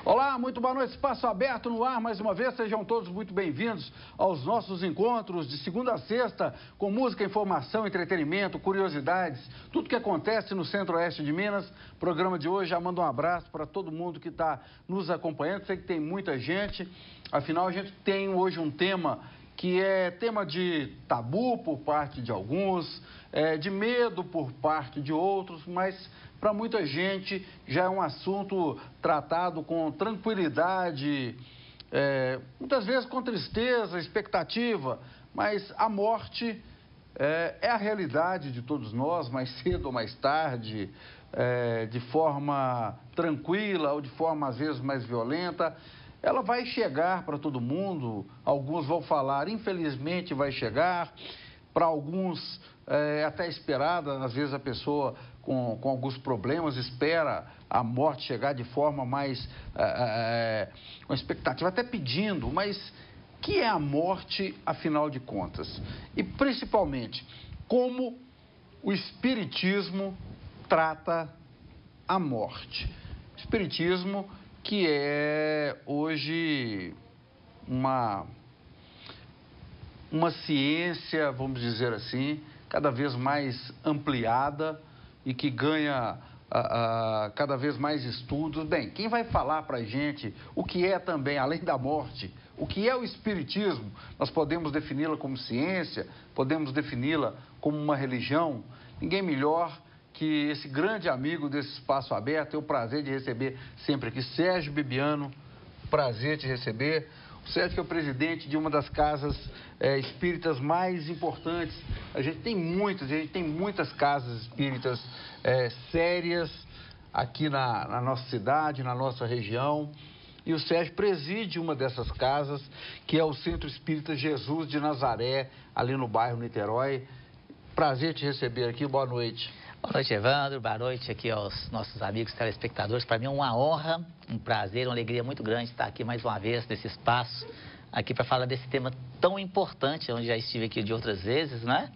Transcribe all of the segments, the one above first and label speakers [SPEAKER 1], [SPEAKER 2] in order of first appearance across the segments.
[SPEAKER 1] Olá, muito boa noite, Espaço Aberto no ar, mais uma vez, sejam todos muito bem-vindos aos nossos encontros de segunda a sexta, com música, informação, entretenimento, curiosidades, tudo que acontece no centro-oeste de Minas. O programa de hoje, já mando um abraço para todo mundo que está nos acompanhando, sei que tem muita gente, afinal a gente tem hoje um tema que é tema de tabu por parte de alguns, de medo por parte de outros, mas para muita gente já é um assunto tratado com tranquilidade, muitas vezes com tristeza, expectativa, mas a morte é a realidade de todos nós, mais cedo ou mais tarde, de forma tranquila ou de forma às vezes mais violenta. Ela vai chegar para todo mundo, alguns vão falar, infelizmente vai chegar, para alguns até esperada, às vezes a pessoa com alguns problemas espera a morte chegar de forma mais, com expectativa, até pedindo, mas o que é a morte afinal de contas? E principalmente, como o Espiritismo trata a morte? O Espiritismo que é hoje uma ciência, vamos dizer assim, cada vez mais ampliada e que ganha cada vez mais estudos. Bem, quem vai falar para a gente o que é também, além da morte, o que é o Espiritismo? Nós podemos defini-la como ciência, podemos defini-la como uma religião. Ninguém melhor que esse grande amigo desse Espaço Aberto. Tenho o prazer de receber sempre aqui Sérgio Bibiano, prazer te receber. O Sérgio que é o presidente de uma das casas espíritas mais importantes. A gente tem muitas casas espíritas sérias aqui na nossa cidade, na nossa região. E o Sérgio preside uma dessas casas, que é o Centro Espírita Jesus de Nazaré, ali no bairro Niterói. Prazer te receber aqui, boa noite.
[SPEAKER 2] Boa noite, Evandro. Boa noite aqui aos nossos amigos telespectadores. Para mim é uma honra, um prazer, uma alegria muito grande estar aqui mais uma vez nesse espaço, aqui para falar desse tema tão importante, onde já estive aqui de outras vezes, né?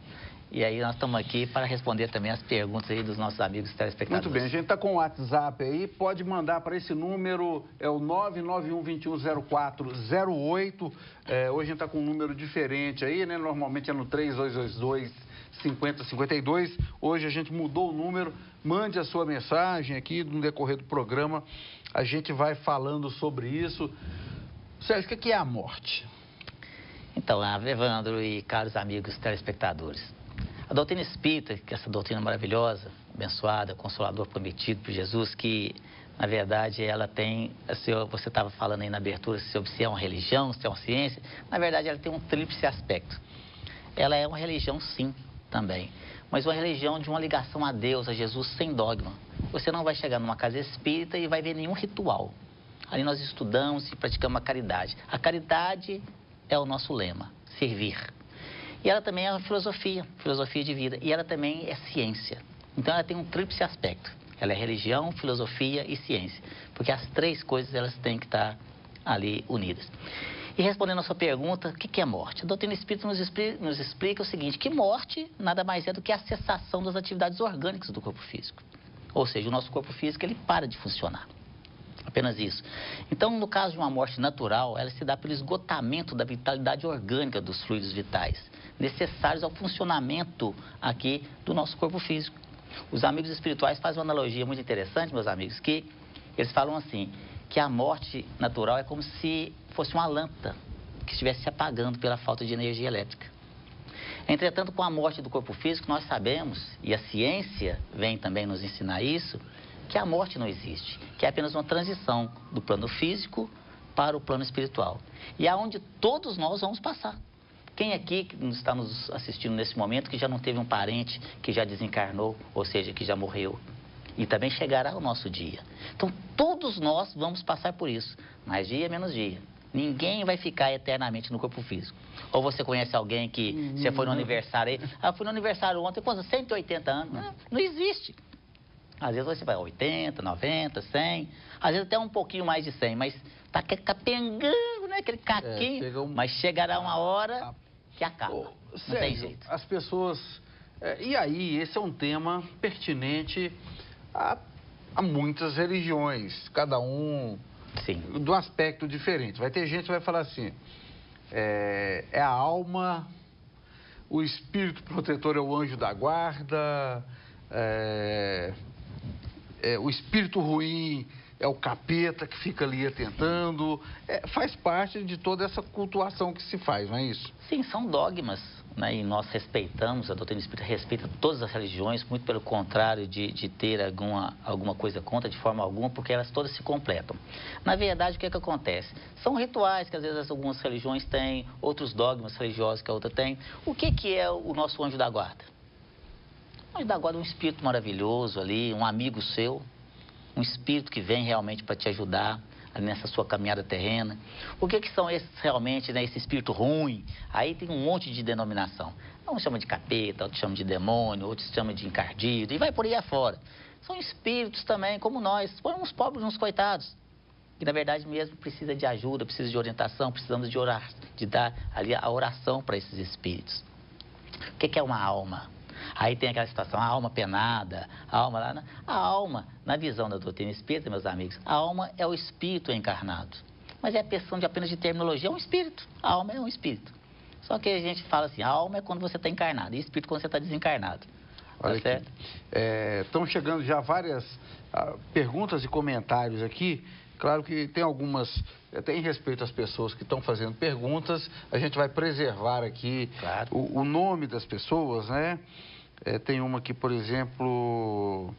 [SPEAKER 2] E aí nós estamos aqui para responder também as perguntas aí dos nossos amigos telespectadores.
[SPEAKER 1] Muito bem, a gente está com o WhatsApp aí, pode mandar para esse número, é o 991210408. Hoje a gente está com um número diferente aí, né? Normalmente é no 3222-5052. Hoje a gente mudou o número. Mande a sua mensagem aqui no decorrer do programa. A gente vai falando sobre isso. Sérgio, o que é a morte?
[SPEAKER 2] Então, Evandro e caros amigos telespectadores, a doutrina espírita, que é essa doutrina maravilhosa, abençoada, consolador prometido por Jesus, que na verdade ela tem, você estava falando aí na abertura se é uma religião, se é uma ciência, na verdade ela tem um tríplice aspecto. Ela é uma religião sim, também, mas uma religião de uma ligação a Deus, a Jesus, sem dogma. Você não vai chegar numa casa espírita e vai ver nenhum ritual. Ali nós estudamos e praticamos a caridade. A caridade é o nosso lema, servir. E ela também é uma filosofia de vida. E ela também é ciência. Então ela tem um tríplice aspecto. Ela é religião, filosofia e ciência. Porque as três coisas elas têm que estar ali unidas. E respondendo a sua pergunta, o que é morte? A doutrina espírita nos explica o seguinte, que morte nada mais é do que a cessação das atividades orgânicas do corpo físico. Ou seja, o nosso corpo físico ele para de funcionar. Apenas isso. Então, no caso de uma morte natural, ela se dá pelo esgotamento da vitalidade orgânica dos fluidos vitais, necessários ao funcionamento aqui do nosso corpo físico. Os amigos espirituais fazem uma analogia muito interessante, meus amigos, que eles falam assim, que a morte natural é como se fosse uma lâmpada que estivesse se apagando pela falta de energia elétrica. Entretanto, com a morte do corpo físico, nós sabemos, e a ciência vem também nos ensinar isso, que a morte não existe, que é apenas uma transição do plano físico para o plano espiritual. E é onde todos nós vamos passar. Quem aqui que está nos assistindo nesse momento que já não teve um parente que já desencarnou, ou seja, que já morreu? E também chegará o nosso dia. Então, todos nós vamos passar por isso, mais dia, menos dia. Ninguém vai ficar eternamente no corpo físico. Ou você conhece alguém que você foi no aniversário aí, eu fui no aniversário ontem, quantos? 180 anos? Não existe. Às vezes você vai 80, 90, 100, às vezes até um pouquinho mais de 100, mas tá capengando, né? Aquele caquinho, mas chegará uma hora que acaba. Não tem jeito.
[SPEAKER 1] As pessoas... e aí, esse é um tema pertinente a muitas religiões. Cada um
[SPEAKER 2] Sim.
[SPEAKER 1] do aspecto diferente. Vai ter gente que vai falar assim, é a alma, o espírito protetor é o anjo da guarda, o espírito ruim é o capeta que fica ali atentando. Faz parte de toda essa cultuação que se faz, não é isso?
[SPEAKER 2] Sim, são dogmas, né? E nós respeitamos, a doutrina espírita respeita todas as religiões, muito pelo contrário de ter alguma coisa contra, de forma alguma, porque elas todas se completam. Na verdade, o que é que acontece? São rituais que às vezes algumas religiões têm, outros dogmas religiosos que a outra tem. O que é o nosso anjo da guarda? O anjo da guarda é um espírito maravilhoso ali, um amigo seu, um espírito que vem realmente para te ajudar ali nessa sua caminhada terrena. O que são esses realmente, né, esse espírito ruim? Aí tem um monte de denominação. Uns chamam de capeta, outros chamam de demônio, outros chamam de encardido, e vai por aí afora. São espíritos também, como nós, uns pobres, uns coitados, que na verdade mesmo precisa de ajuda, precisa de orientação, precisamos de orar, de dar ali a oração para esses espíritos. O que é uma alma? Aí tem aquela situação, a alma penada, a alma lá... A alma, na visão da doutrina espírita, meus amigos, a alma é o espírito encarnado. Mas é questão de apenas de terminologia, é um espírito. A alma é um espírito. Só que a gente fala assim, a alma é quando você está encarnado, e espírito quando você está desencarnado.
[SPEAKER 1] Olha,
[SPEAKER 2] tá certo?
[SPEAKER 1] Estão chegando já várias perguntas e comentários aqui. Claro que tem algumas, até em respeito às pessoas que estão fazendo perguntas, a gente vai preservar aqui
[SPEAKER 2] claro.
[SPEAKER 1] o nome das pessoas, né? Tem uma aqui, por exemplo...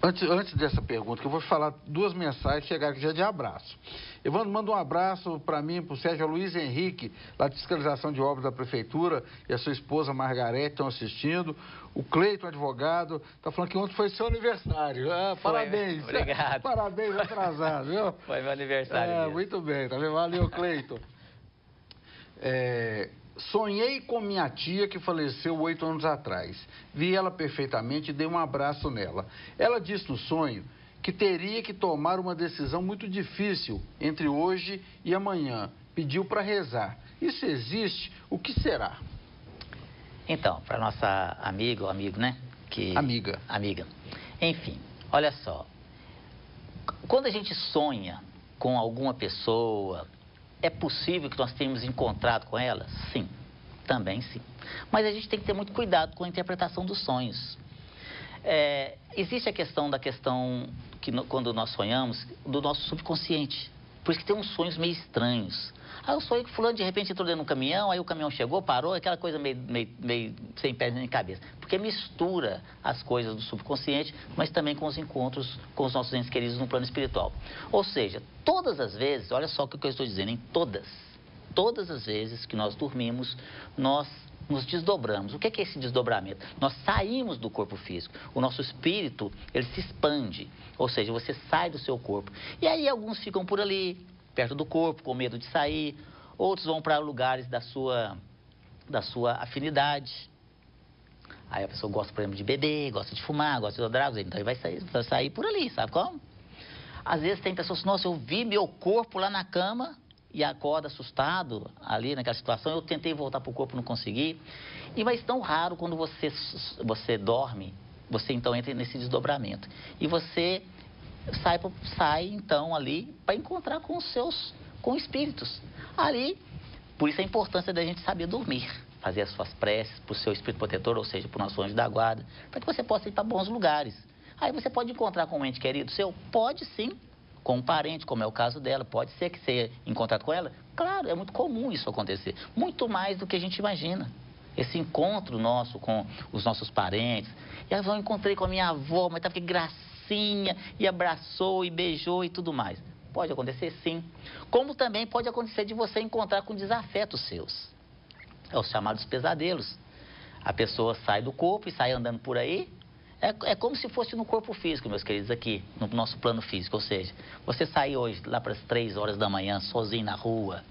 [SPEAKER 1] Antes dessa pergunta, que eu vou falar duas mensagens que chegaram aqui já de abraço. Evandro, manda um abraço para mim, para o Sérgio Luiz Henrique, lá de fiscalização de obras da Prefeitura, e a sua esposa Margarete estão assistindo. O Cleiton, advogado, está falando que ontem foi seu aniversário. Parabéns.
[SPEAKER 2] Obrigado.
[SPEAKER 1] Parabéns atrasado, viu?
[SPEAKER 2] Foi meu aniversário.
[SPEAKER 1] Muito bem, tá vendo? Valeu, Cleiton. Sonhei com minha tia que faleceu 8 anos atrás. Vi ela perfeitamente e dei um abraço nela. Ela disse no sonho que teria que tomar uma decisão muito difícil entre hoje e amanhã. Pediu para rezar. Isso existe? O que será?
[SPEAKER 2] Então, para nossa amiga ou amigo, né?
[SPEAKER 1] Amiga.
[SPEAKER 2] Amiga. Enfim, olha só. Quando a gente sonha com alguma pessoa... É possível que nós tenhamos encontrado com ela? Sim, também sim. Mas a gente tem que ter muito cuidado com a interpretação dos sonhos. Existe a questão que quando nós sonhamos, do nosso subconsciente. Por isso que tem uns sonhos meio estranhos. Aí eu sonhei que fulano de repente entrou dentro de um caminhão, aí o caminhão chegou, parou, aquela coisa meio sem pés nem cabeça. Porque mistura as coisas do subconsciente, mas também com os encontros com os nossos entes queridos no plano espiritual. Ou seja, todas as vezes, olha só o que eu estou dizendo, em todas as vezes que nós dormimos, nós nos desdobramos. O que é esse desdobramento? Nós saímos do corpo físico. O nosso espírito, ele se expande. Ou seja, você sai do seu corpo. E aí alguns ficam por ali, perto do corpo, com medo de sair. Outros vão para lugares da sua afinidade. Aí a pessoa gosta, por exemplo, de beber, gosta de fumar, gosta de drogas, então ele vai sair por ali, sabe como? Às vezes tem pessoas, nossa, eu vi meu corpo lá na cama e acorda assustado ali naquela situação. Eu tentei voltar para o corpo, não consegui. Mas tão raro quando você dorme, você então entra nesse desdobramento. E você sai então ali para encontrar com espíritos. Ali, por isso a importância da gente saber dormir. Fazer as suas preces para o seu espírito protetor, ou seja, para o nosso anjo da guarda, para que você possa ir para bons lugares. Aí você pode encontrar com um ente querido seu? Pode sim. Com um parente, como é o caso dela, pode ser que você em contato com ela? Claro, é muito comum isso acontecer. Muito mais do que a gente imagina. Esse encontro nosso com os nossos parentes. E aí eu encontrei com a minha avó, mas que gracinha, e abraçou, e beijou e tudo mais. Pode acontecer sim. Como também pode acontecer de você encontrar com desafetos seus. É os chamados pesadelos. A pessoa sai do corpo e sai andando por aí. É como se fosse no corpo físico, meus queridos, aqui, no nosso plano físico. Ou seja, você sair hoje lá para as 3 horas da manhã, sozinho na rua,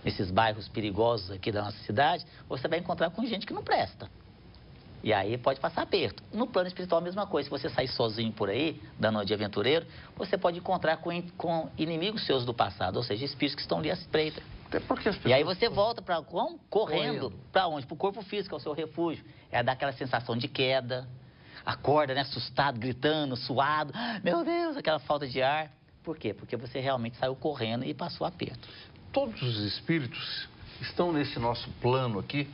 [SPEAKER 2] nesses bairros perigosos aqui da nossa cidade, você vai encontrar com gente que não presta. E aí pode passar aperto. No plano espiritual a mesma coisa. Se você sair sozinho por aí, dando uma de aventureiro, você pode encontrar com inimigos seus do passado, ou seja, espíritos que estão ali à espreita.
[SPEAKER 1] Até porque as pessoas...
[SPEAKER 2] E aí você volta correndo. Para onde? Para o corpo físico, ao seu refúgio. É dar aquela sensação de queda. acorda, né, assustado, gritando, suado. Meu Deus, aquela falta de ar. Por quê? Porque você realmente saiu correndo e passou aperto.
[SPEAKER 1] Todos os espíritos estão nesse nosso plano aqui.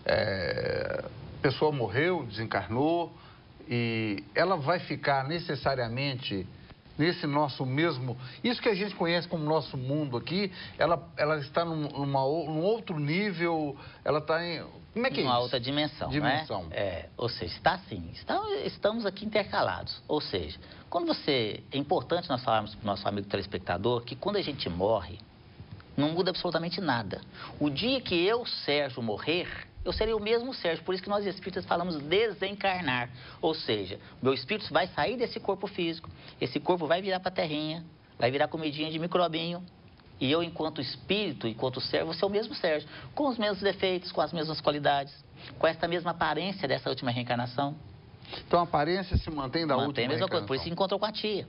[SPEAKER 1] A pessoa morreu, desencarnou, e ela vai ficar necessariamente nesse nosso mesmo... Isso que a gente conhece como nosso mundo aqui, ela está num outro nível, ela está em... Como é que é isso?
[SPEAKER 2] Uma outra dimensão,
[SPEAKER 1] dimensão.
[SPEAKER 2] Né? Ou seja, está assim, estamos aqui intercalados. Ou seja, quando você... É importante nós falarmos para o nosso amigo telespectador que quando a gente morre, não muda absolutamente nada. O dia que eu, Sérgio, morrer, eu serei o mesmo Sérgio. Por isso que nós espíritas falamos desencarnar. Ou seja, meu espírito vai sair desse corpo físico, esse corpo vai virar para a terrinha, vai virar comidinha de microbinho. E eu, enquanto espírito, enquanto Sérgio, vou ser o mesmo Sérgio, com os mesmos defeitos, com as mesmas qualidades, com essa mesma aparência dessa última reencarnação.
[SPEAKER 1] Então a aparência se mantém da última
[SPEAKER 2] Mantém a mesma coisa, por isso que encontrou com a tia.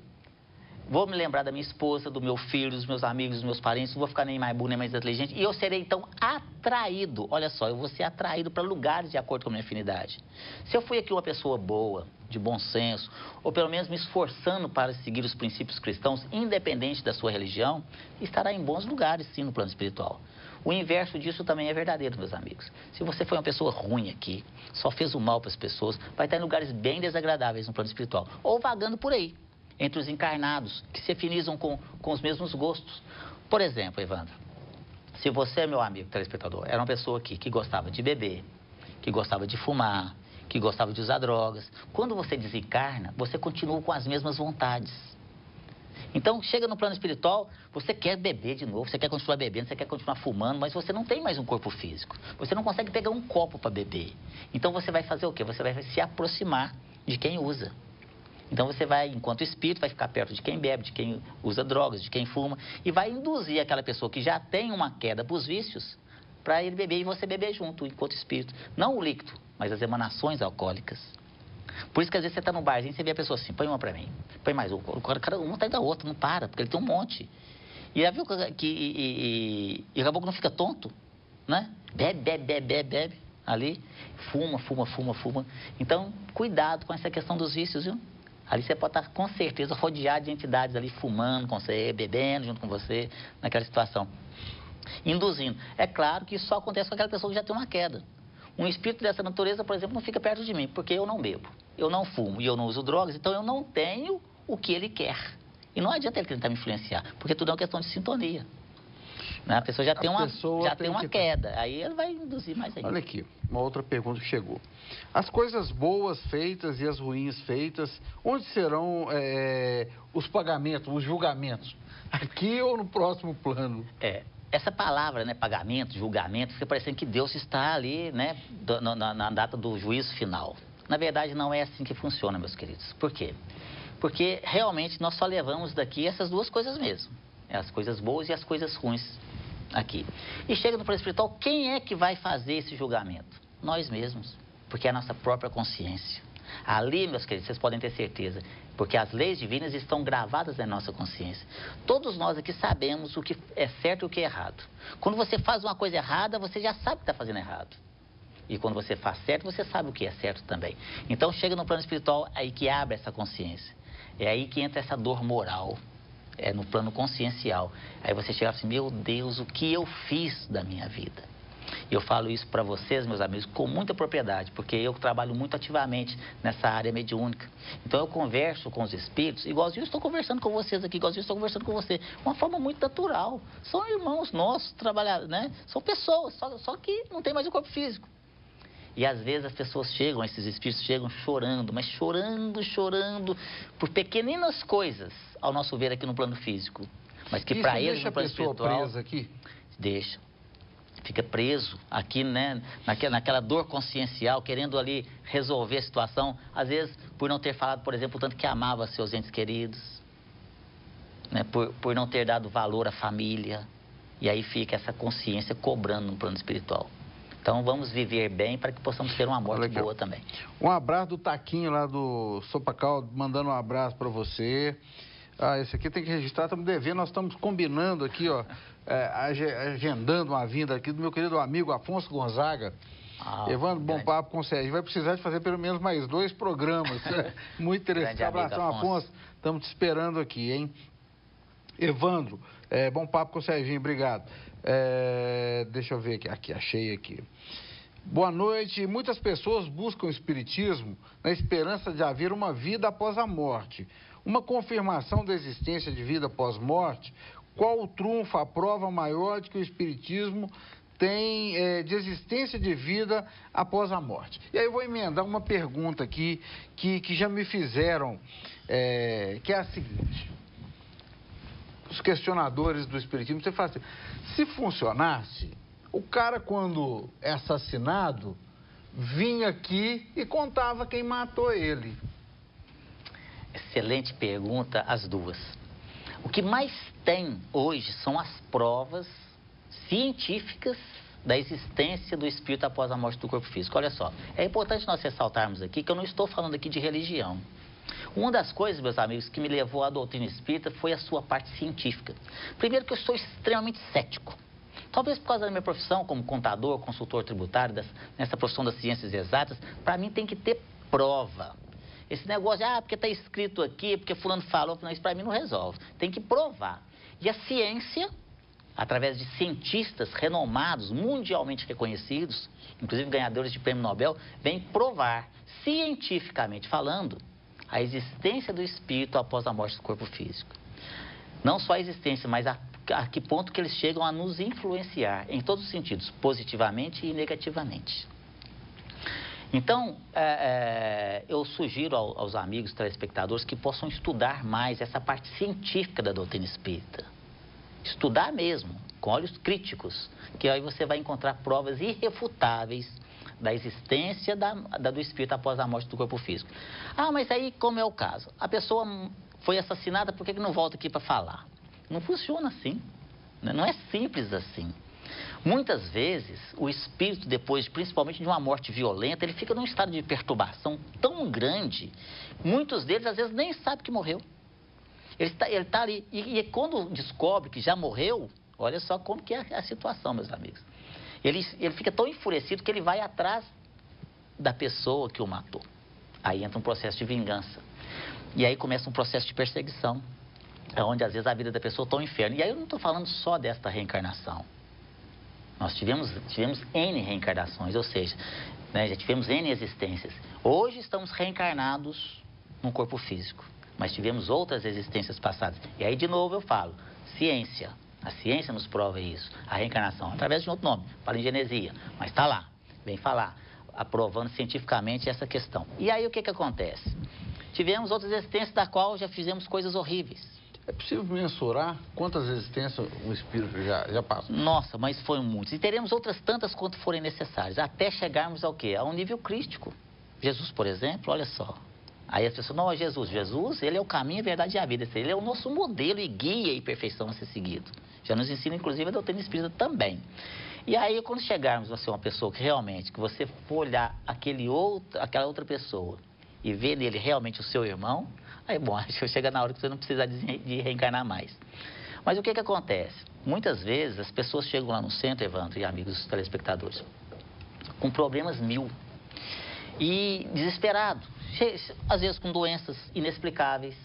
[SPEAKER 2] Vou me lembrar da minha esposa, do meu filho, dos meus amigos, dos meus parentes, não vou ficar nem mais burro, nem mais inteligente. E eu serei, então, atraído. Olha só, eu vou ser atraído para lugares de acordo com a minha afinidade. Se eu fui aqui uma pessoa boa, de bom senso, ou pelo menos me esforçando para seguir os princípios cristãos, independente da sua religião, estará em bons lugares, sim, no plano espiritual. O inverso disso também é verdadeiro, meus amigos. Se você foi uma pessoa ruim aqui, só fez o mal para as pessoas, vai estar em lugares bem desagradáveis no plano espiritual. Ou vagando por aí, entre os encarnados, que se afinizam com os mesmos gostos. Por exemplo, Evandro, se você, meu amigo telespectador, era uma pessoa aqui que gostava de beber, que gostava de fumar, que gostava de usar drogas, quando você desencarna, você continua com as mesmas vontades. Então, chega no plano espiritual, você quer beber de novo, você quer continuar bebendo, você quer continuar fumando, mas você não tem mais um corpo físico. Você não consegue pegar um copo para beber. Então, você vai fazer o quê? Você vai se aproximar de quem usa. Então você vai, enquanto espírito, vai ficar perto de quem bebe, de quem usa drogas, de quem fuma, e vai induzir aquela pessoa que já tem uma queda para os vícios, para ele beber e você beber junto, enquanto espírito. Não o líquido, mas as emanações alcoólicas. Por isso que às vezes você está num barzinho e você vê a pessoa assim, põe uma para mim, põe mais uma. O cara um tá da outra, não para, porque ele tem um monte. E já viu que e daqui a pouco não fica tonto, né? Bebe, ali, fuma. Então, cuidado com essa questão dos vícios, viu? Ali você pode estar, com certeza, rodeado de entidades ali, fumando com você, bebendo junto com você, naquela situação. Induzindo. É claro que isso só acontece com aquela pessoa que já tem uma queda. Um espírito dessa natureza, por exemplo, não fica perto de mim, porque eu não bebo, eu não fumo e eu não uso drogas, então eu não tenho o que ele quer. E não adianta ele tentar me influenciar, porque tudo é uma questão de sintonia. A pessoa já tem uma queda, aí ele vai induzir mais ainda.
[SPEAKER 1] Olha aqui, uma outra pergunta que chegou. As coisas boas feitas e as ruins feitas, onde serão os pagamentos, os julgamentos? Aqui ou no próximo plano?
[SPEAKER 2] Essa palavra, né, pagamento, julgamento, fica parecendo que Deus está ali, né, na data do juízo final. Na verdade, não é assim que funciona, meus queridos. Por quê? Porque realmente nós só levamos daqui essas duas coisas mesmo. As coisas boas e as coisas ruins aqui. E chega no plano espiritual, quem é que vai fazer esse julgamento? Nós mesmos, porque é a nossa própria consciência. Ali, meus queridos, vocês podem ter certeza, porque as leis divinas estão gravadas na nossa consciência. Todos nós aqui sabemos o que é certo e o que é errado. Quando você faz uma coisa errada, você já sabe que está fazendo errado. E quando você faz certo, você sabe o que é certo também. Então, chega no plano espiritual, aí que abre essa consciência. É aí que entra essa dor moral. É no plano consciencial. Aí você chega assim, meu Deus, o que eu fiz da minha vida? E eu falo isso para vocês, meus amigos, com muita propriedade, porque eu trabalho muito ativamente nessa área mediúnica. Então eu converso com os espíritos, igualzinho eu estou conversando com vocês aqui, igualzinho eu estou conversando com você, uma forma muito natural. São irmãos nossos, trabalhadores, né? São pessoas, só que não tem mais o corpo físico. E às vezes as pessoas chegam, esses espíritos chegam chorando, mas chorando por pequeninas coisas, ao nosso ver aqui no plano físico. Mas que para eles no plano espiritual...
[SPEAKER 1] Deixa a pessoa presa aqui?
[SPEAKER 2] Deixa. Fica preso aqui, né, naquela dor consciencial, querendo ali resolver a situação. Às vezes, por não ter falado, por exemplo, o tanto que amava seus entes queridos. Né, por não ter dado valor à família. E aí fica essa consciência cobrando no plano espiritual. Então, vamos viver bem para que possamos ter uma morte boa também.
[SPEAKER 1] Um abraço do Taquinho lá do Sopacal, mandando um abraço para você. Esse aqui tem que registrar, estamos devendo, nós estamos combinando aqui, ó, agendando uma vinda aqui do meu querido amigo Afonso Gonzaga. Evandro, bom papo com o Sérgio. Vai precisar de fazer pelo menos mais 2 programas. Muito interessante. Abração, Afonso. Estamos te esperando aqui, hein? Evandro, bom papo com o Serginho, obrigado. Deixa eu ver aqui, achei aqui. Boa noite. Muitas pessoas buscam o espiritismo na esperança de haver uma vida após a morte. Uma confirmação da existência de vida após morte, qual o trunfo, a prova maior de que o espiritismo tem de existência de vida após a morte? E aí eu vou emendar uma pergunta aqui que já me fizeram, que é a seguinte. Os questionadores do espiritismo, você fala assim, se funcionasse, o cara quando é assassinado, vinha aqui e contava quem matou ele.
[SPEAKER 2] Excelente pergunta, as duas. O que mais tem hoje são as provas científicas da existência do espírito após a morte do corpo físico. Olha só, é importante nós ressaltarmos aqui que eu não estou falando aqui de religião. Uma das coisas, meus amigos, que me levou à doutrina espírita foi a sua parte científica. Primeiro que eu sou extremamente cético. Talvez por causa da minha profissão como contador, consultor tributário, nessa profissão das ciências exatas, para mim tem que ter prova. Esse negócio de, porque está escrito aqui, porque fulano falou, não, isso para mim não resolve. Tem que provar. E a ciência, através de cientistas renomados, mundialmente reconhecidos, inclusive ganhadores de prêmio Nobel, vem provar, cientificamente falando, a existência do espírito após a morte do corpo físico. Não só a existência, mas a que ponto que eles chegam a nos influenciar, em todos os sentidos, positivamente e negativamente. Então, eu sugiro aos amigos telespectadores que possam estudar mais essa parte científica da doutrina espírita. Estudar mesmo, com olhos críticos, que aí você vai encontrar provas irrefutáveis da existência do espírito após a morte do corpo físico. Mas aí, como é o caso? A pessoa foi assassinada, por que não volta aqui para falar? Não funciona assim, né? Não é simples assim. Muitas vezes, o espírito, depois, principalmente de uma morte violenta, ele fica num estado de perturbação tão grande, muitos deles, às vezes, nem sabem que morreu. Ele está ali, e quando descobre que já morreu, olha só como que é a situação, meus amigos. Ele fica tão enfurecido que ele vai atrás da pessoa que o matou. Aí entra um processo de vingança. E aí começa um processo de perseguição, onde, às vezes, a vida da pessoa está um inferno. E aí eu não estou falando só desta reencarnação. Nós tivemos N reencarnações, ou seja, né, já tivemos N existências. Hoje estamos reencarnados num corpo físico, mas tivemos outras existências passadas. E aí, de novo, eu falo, ciência. A ciência nos prova isso. A reencarnação, através de um outro nome, palingenesia. Mas está lá, vem falar, aprovando cientificamente essa questão. E aí, o que acontece? Tivemos outras existências da qual já fizemos coisas horríveis.
[SPEAKER 1] É possível mensurar quantas existências o espírito já passou?
[SPEAKER 2] Nossa, mas foram muitas. E teremos outras tantas quanto forem necessárias, até chegarmos ao quê? A um nível crístico. Jesus, por exemplo, olha só. Aí as pessoas, não, Jesus, ele é o caminho, a verdade e a vida. Ele é o nosso modelo e guia e perfeição a ser seguido. Já nos ensina, inclusive, a doutrina espírita também. E aí, quando chegarmos a ser uma pessoa que realmente, que você for olhar aquela outra pessoa e ver nele realmente o seu irmão, aí, bom, acho que chega na hora que você não precisa de reencarnar mais. Mas o que acontece? Muitas vezes as pessoas chegam lá no centro, Evandro e amigos telespectadores, com problemas 1000 e desesperado, às vezes com doenças inexplicáveis,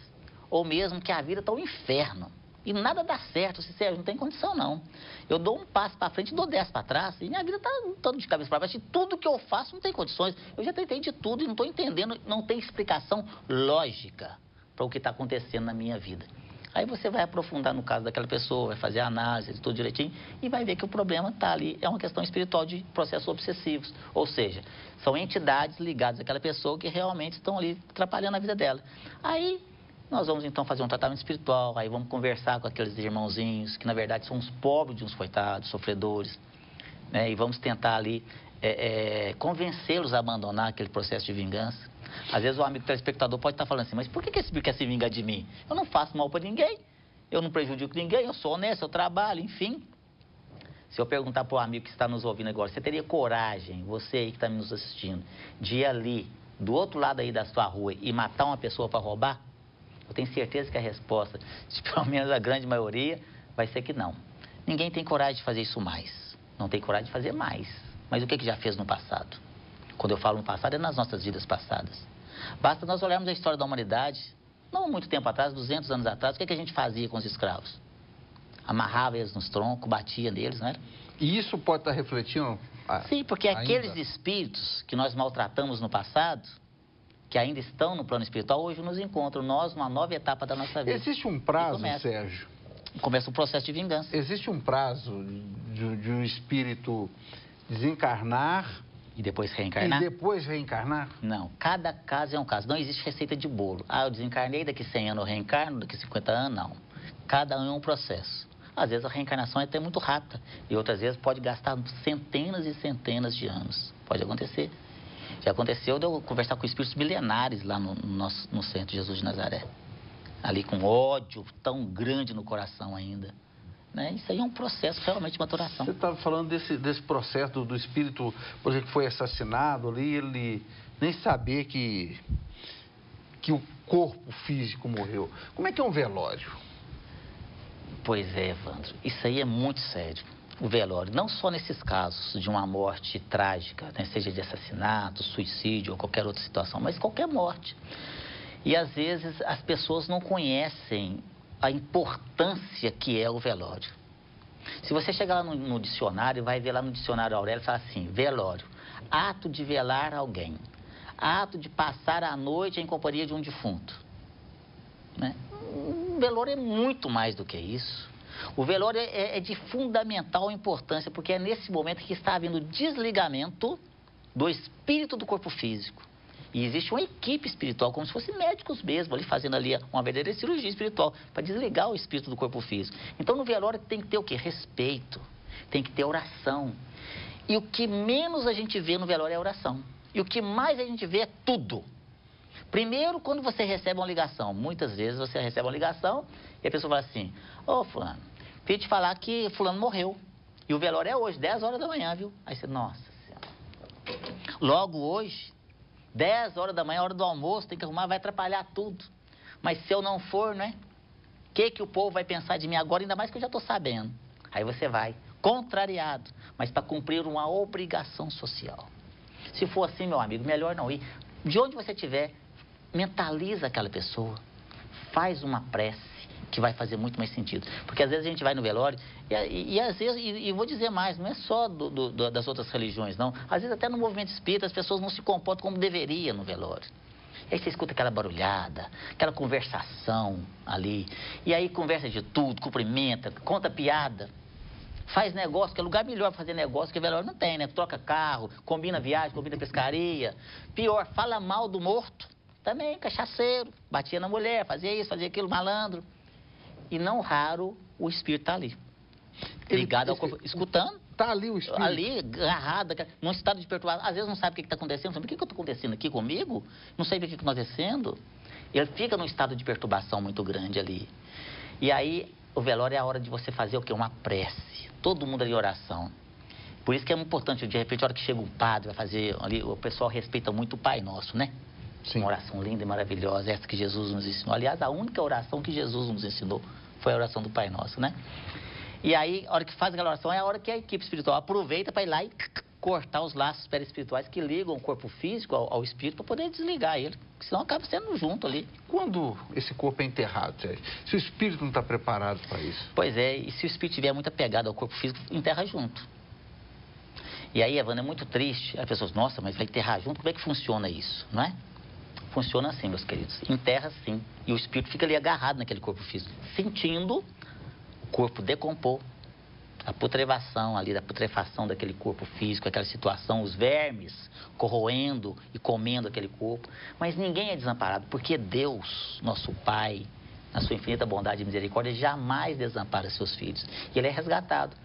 [SPEAKER 2] ou mesmo que a vida está um inferno e nada dá certo, Sérgio, não tem condição não. Eu dou um passo para frente e dou 10 para trás e minha vida está todo de cabeça para baixo e tudo que eu faço não tem condições. Eu já tentei de tudo e não estou entendendo, não tem explicação lógica para o que está acontecendo na minha vida. Aí você vai aprofundar no caso daquela pessoa, vai fazer a análise, tudo direitinho, e vai ver que o problema está ali, é uma questão espiritual de processos obsessivos. Ou seja, são entidades ligadas àquela pessoa que realmente estão ali atrapalhando a vida dela. Aí nós vamos então fazer um tratamento espiritual, aí vamos conversar com aqueles irmãozinhos, que na verdade são os pobres de uns coitados, sofredores, né? E vamos tentar ali convencê-los a abandonar aquele processo de vingança. Às vezes o amigo telespectador pode estar falando assim, mas por que esse bicho quer se vingar de mim? Eu não faço mal para ninguém, eu não prejudico ninguém, eu sou honesto, eu trabalho, enfim. Se eu perguntar para o amigo que está nos ouvindo agora, você teria coragem, você aí que está nos assistindo, de ir ali, do outro lado aí da sua rua e matar uma pessoa para roubar? Eu tenho certeza que a resposta, de pelo menos a grande maioria, vai ser que não. Ninguém tem coragem de fazer isso mais. Não tem coragem de fazer mais. Mas o que já fez no passado? Quando eu falo no passado, é nas nossas vidas passadas. Basta nós olharmos a história da humanidade, não muito tempo atrás, 200 anos atrás, o que a gente fazia com os escravos? Amarrava eles nos troncos, batia neles, não era?
[SPEAKER 1] E isso pode estar refletindo?
[SPEAKER 2] Sim, porque aqueles espíritos que nós maltratamos no passado, que ainda estão no plano espiritual, hoje nos encontram, nós, numa nova etapa da nossa vida.
[SPEAKER 1] Existe um prazo, Sérgio?
[SPEAKER 2] Começa o processo de vingança.
[SPEAKER 1] Existe um prazo de um espírito desencarnar...
[SPEAKER 2] E depois reencarnar?
[SPEAKER 1] E depois reencarnar?
[SPEAKER 2] Não, cada caso é um caso. Não existe receita de bolo. Ah, eu desencarnei, daqui 100 anos eu reencarno, daqui 50 anos, não. Cada um é um processo. Às vezes a reencarnação é até muito rápida. E outras vezes pode gastar centenas e centenas de anos. Pode acontecer. Já aconteceu de eu conversar com espíritos milenares lá no Centro Jesus de Nazaré. Ali com ódio tão grande no coração ainda. Né? Isso aí é um processo realmente de maturação.
[SPEAKER 1] Você estava falando desse processo do espírito, por exemplo, que foi assassinado ali, ele nem saber que o corpo físico morreu. Como é que é um velório?
[SPEAKER 2] Pois é, Evandro. Isso aí é muito sério. O velório, não só nesses casos de uma morte trágica, né? Seja de assassinato, suicídio ou qualquer outra situação, mas qualquer morte. E às vezes as pessoas não conhecem a importância que é o velório. Se você chegar lá no dicionário, vai ver lá no dicionário Aurélio, fala assim, velório, ato de velar alguém, ato de passar a noite em companhia de um defunto. Né? O velório é muito mais do que isso. O velório é de fundamental importância, porque é nesse momento que está havendo desligamento do espírito do corpo físico. E existe uma equipe espiritual, como se fossem médicos mesmo, ali fazendo ali uma verdadeira cirurgia espiritual, para desligar o espírito do corpo físico. Então, no velório tem que ter o quê? Respeito, tem que ter oração. E o que menos a gente vê no velório é a oração. E o que mais a gente vê é tudo. Primeiro, quando você recebe uma ligação, muitas vezes você recebe uma ligação e a pessoa fala assim, ô fulano, queria te falar que fulano morreu. E o velório é hoje, 10 horas da manhã, viu? Aí você, nossa senhora. Logo hoje, 10 horas da manhã, hora do almoço, tem que arrumar, vai atrapalhar tudo. Mas se eu não for, né? O que o povo vai pensar de mim agora, ainda mais que eu já estou sabendo. Aí você vai, contrariado, mas para cumprir uma obrigação social. Se for assim, meu amigo, melhor não ir. De onde você estiver, mentaliza aquela pessoa, faz uma prece, que vai fazer muito mais sentido. Porque às vezes a gente vai no velório e às vezes, e vou dizer mais, não é só das outras religiões, não. Às vezes até no movimento espírita as pessoas não se comportam como deveria no velório. E aí você escuta aquela barulhada, aquela conversação ali. E aí conversa de tudo, cumprimenta, conta piada. Faz negócio, que é lugar melhor para fazer negócio que velório não tem, né? Troca carro, combina viagem, combina pescaria. Pior, fala mal do morto. Também, cachaceiro, batia na mulher, fazia isso, fazia aquilo, malandro. E não raro o espírito está ali, ligado ao corpo, escutando.
[SPEAKER 1] Está ali o espírito?
[SPEAKER 2] Ali, agarrado, num estado de perturbação. Às vezes não sabe o que está acontecendo. Sabe o que está acontecendo aqui comigo? Não sei o que nós descendo. Ele fica num estado de perturbação muito grande ali. E aí, o velório é a hora de você fazer o quê? Uma prece. Todo mundo ali em oração. Por isso que é importante, de repente, a hora que chega um padre, vai fazer ali, o pessoal respeita muito o Pai Nosso, né? Sim. Uma oração linda e maravilhosa, essa que Jesus nos ensinou. Aliás, a única oração que Jesus nos ensinou foi a oração do Pai Nosso, né? E aí, a hora que faz aquela oração, é a hora que a equipe espiritual aproveita para ir lá e cortar os laços perispirituais que ligam o corpo físico ao espírito para poder desligar ele. Senão acaba sendo junto ali.
[SPEAKER 1] Quando esse corpo é enterrado, Sérgio? Se o espírito não está preparado para isso?
[SPEAKER 2] Pois é, e se o espírito tiver muito apegado ao corpo físico, enterra junto. E aí, Evandro, é muito triste. As pessoas, nossa, mas vai enterrar junto? Como é que funciona isso, não é? Funciona assim, meus queridos. Enterra sim. E o espírito fica ali agarrado naquele corpo físico, sentindo o corpo decompor. A putrefação ali, da putrefação daquele corpo físico, aquela situação, os vermes corroendo e comendo aquele corpo. Mas ninguém é desamparado, porque Deus, nosso Pai, na sua infinita bondade e misericórdia, jamais desampara seus filhos. E ele é resgatado.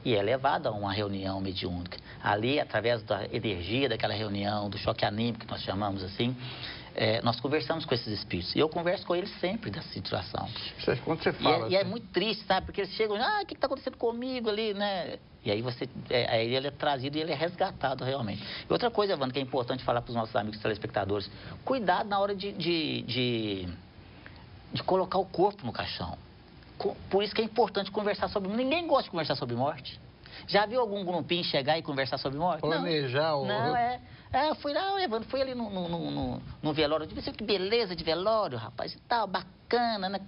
[SPEAKER 2] E é levado a uma reunião mediúnica. Ali, através da energia daquela reunião, do choque anímico, que nós chamamos assim, nós conversamos com esses espíritos. E eu converso com eles sempre dessa situação.
[SPEAKER 1] Quando você fala...
[SPEAKER 2] E é muito triste, sabe? Porque eles chegam, o que está acontecendo comigo ali, né? E aí, aí ele é trazido e ele é resgatado realmente. E outra coisa, Evandro, que é importante falar para os nossos amigos telespectadores, cuidado na hora de colocar o corpo no caixão. Por isso que é importante conversar sobre... Ninguém gosta de conversar sobre morte. Já viu algum grupinho chegar e conversar sobre morte?
[SPEAKER 1] Planejar
[SPEAKER 2] não. Não, eu fui lá, Evandro, fui ali no velório. Eu disse, que beleza de velório, rapaz, e tal, bacana, né?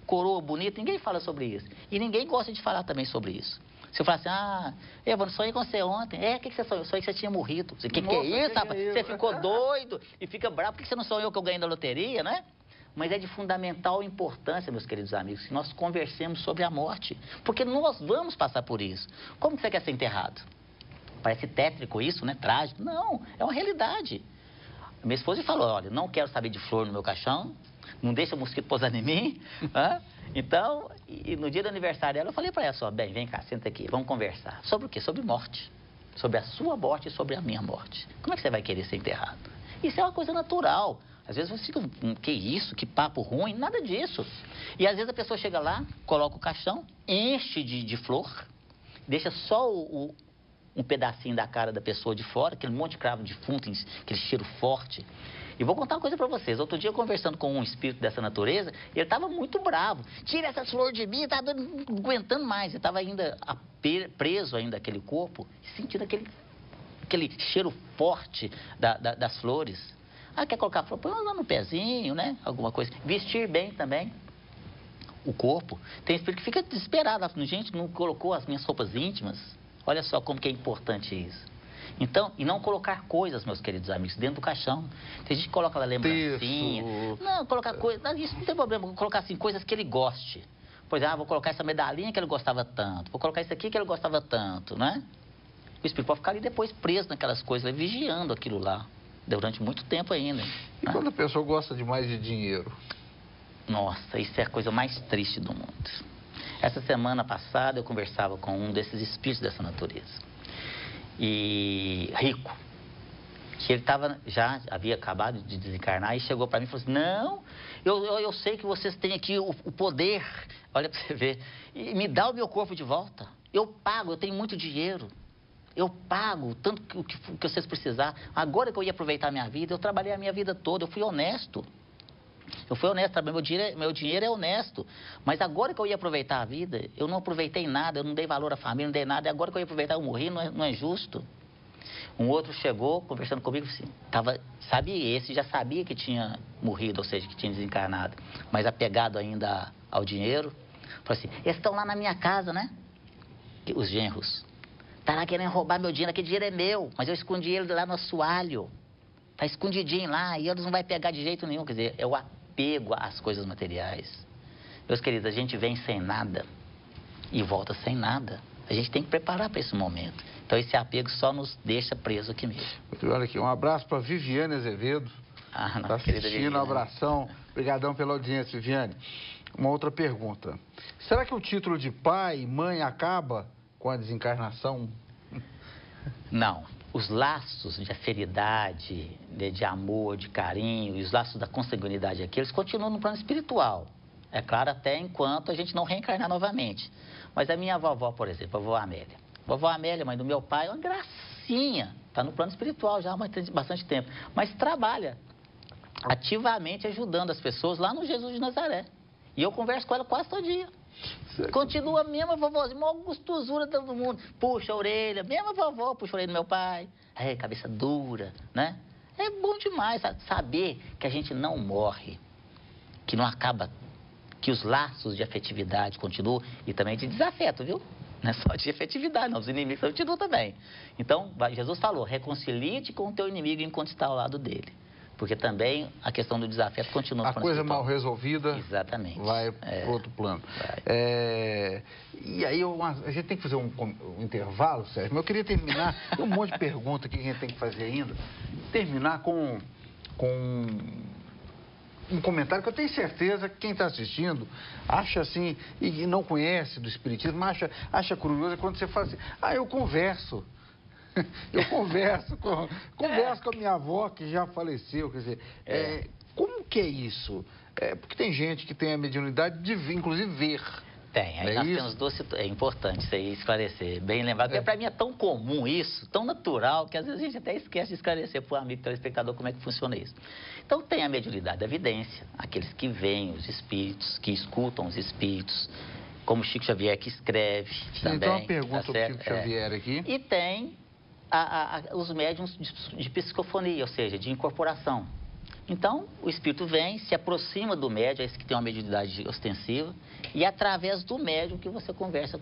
[SPEAKER 2] Coroa bonita. Ninguém fala sobre isso. E ninguém gosta de falar também sobre isso. Se eu falar assim, Evandro, sonhei com você ontem. O que você sonhou? Sonhei que você tinha morrido. O que é isso, rapaz? Você ficou doido e fica bravo. Por que você não sonhou que eu ganhei da loteria, né? Mas é de fundamental importância, meus queridos amigos, que nós conversemos sobre a morte. Porque nós vamos passar por isso. Como que você quer ser enterrado? Parece tétrico isso, né? Trágico. Não, é uma realidade. Minha esposa falou, olha, não quero saber de flor no meu caixão, não deixa o mosquito pousar em mim. Então, e no dia do aniversário dela, eu falei para ela, só, bem, vem cá, senta aqui, vamos conversar. Sobre o quê? Sobre morte. Sobre a sua morte e sobre a minha morte. Como é que você vai querer ser enterrado? Isso é uma coisa natural. Às vezes você fica, que isso, que papo ruim, nada disso. E às vezes a pessoa chega lá, coloca o caixão, enche de flor, deixa só um pedacinho da cara da pessoa de fora, aquele monte de cravo defunto, aquele cheiro forte. E vou contar uma coisa pra vocês. Outro dia, conversando com um espírito dessa natureza, ele estava muito bravo. Tira essas flores de mim, não aguentando mais. Ele estava ainda preso ainda aquele corpo, sentindo aquele cheiro forte das flores. Quer colocar flor? Põe lá no pezinho, né? Alguma coisa. Vestir bem também o corpo. Tem espírito que fica desesperado. Gente, não colocou as minhas roupas íntimas. Olha só como que é importante isso. Então, e não colocar coisas, meus queridos amigos, dentro do caixão. Tem gente que coloca lá lembrancinha. Não, colocar coisas... Isso não tem problema. Vou colocar assim, coisas que ele goste. Pois vou colocar essa medalhinha que ele gostava tanto. Vou colocar isso aqui que ele gostava tanto, né? O espírito pode ficar ali depois preso naquelas coisas, vigiando aquilo lá. Durante muito tempo ainda.
[SPEAKER 1] E quando a pessoa gosta demais de dinheiro?
[SPEAKER 2] Nossa, isso é a coisa mais triste do mundo. Essa semana passada eu conversava com um desses espíritos dessa natureza. E rico. Que ele já havia acabado de desencarnar e chegou para mim e falou assim, não, eu sei que vocês têm aqui o poder, olha para você ver, e me dá o meu corpo de volta. Eu pago, eu tenho muito dinheiro. Eu pago tanto que vocês precisarem. Agora que eu ia aproveitar a minha vida, eu trabalhei a minha vida toda, eu fui honesto. Eu fui honesto, meu dinheiro é honesto. Mas agora que eu ia aproveitar a vida, eu não aproveitei nada, eu não dei valor à família, não dei nada. E agora que eu ia aproveitar, eu morri, não é justo. Um outro chegou, conversando comigo, assim, esse já sabia que tinha morrido, ou seja, que tinha desencarnado. Mas apegado ainda ao dinheiro, falou assim, eles estão lá na minha casa, né? Os genros. Tá lá querendo roubar meu dinheiro, aquele dinheiro é meu, mas eu escondi ele lá no assoalho. Tá escondidinho lá e eles não vão pegar de jeito nenhum. Quer dizer, é o apego às coisas materiais. Meus queridos, a gente vem sem nada e volta sem nada. A gente tem que preparar para esse momento. Então esse apego só nos deixa preso aqui mesmo.
[SPEAKER 1] Olha aqui, um abraço para Viviane Azevedo. Tá assistindo, um abração. Obrigadão pela audiência, Viviane. Uma outra pergunta. Será que o título de pai e mãe acaba com a desencarnação?
[SPEAKER 2] Não. Os laços de afinidade, de amor, de carinho, e os laços da consanguinidade aqui, eles continuam no plano espiritual. É claro, até enquanto a gente não reencarnar novamente. Mas a minha vovó, por exemplo, a vovó Amélia. Vovó Amélia, mãe do meu pai, é uma gracinha. Está no plano espiritual já há bastante tempo. Mas trabalha ativamente ajudando as pessoas lá no Jesus de Nazaré. E eu converso com ela quase todo dia. Continua a mesma vovozinha, maior gostosura de todo mundo. Puxa a orelha, mesma vovó, puxa a orelha do meu pai. Cabeça dura, né? É bom demais saber que a gente não morre, que não acaba, que os laços de afetividade continuam e também de desafeto, viu? Não é só de afetividade, não. Os inimigos continuam também. Então, Jesus falou, reconcilie-te com o teu inimigo enquanto está ao lado dele. Porque também a questão do desafeto continua.
[SPEAKER 1] A coisa mal resolvida.
[SPEAKER 2] Exatamente.
[SPEAKER 1] Vai para outro plano. E aí a gente tem que fazer um intervalo, Sérgio. Mas eu queria terminar, tem um monte de perguntas que a gente tem que fazer ainda. Terminar com um comentário que eu tenho certeza que quem está assistindo acha assim, e não conhece do espiritismo, acha curioso quando você fala assim, eu converso. Eu converso com a minha avó que já faleceu, quer dizer, como que é isso? Porque tem gente que tem a mediunidade de, inclusive, ver.
[SPEAKER 2] Tem, aí nós temos duas situações, é importante isso aí esclarecer, bem lembrado, porque para mim é tão comum isso, tão natural, que às vezes a gente até esquece de esclarecer para o amigo telespectador como é que funciona isso. Então tem a mediunidade da evidência, aqueles que veem os espíritos, que escutam os espíritos, como Chico Xavier, que escreve também.
[SPEAKER 1] Então, uma pergunta
[SPEAKER 2] tá
[SPEAKER 1] do Chico Xavier aqui.
[SPEAKER 2] E tem os médiums de psicofonia, ou seja, de incorporação. Então, o espírito vem, se aproxima do médium, esse que tem uma mediunidade ostensiva, e é através do médium que você conversa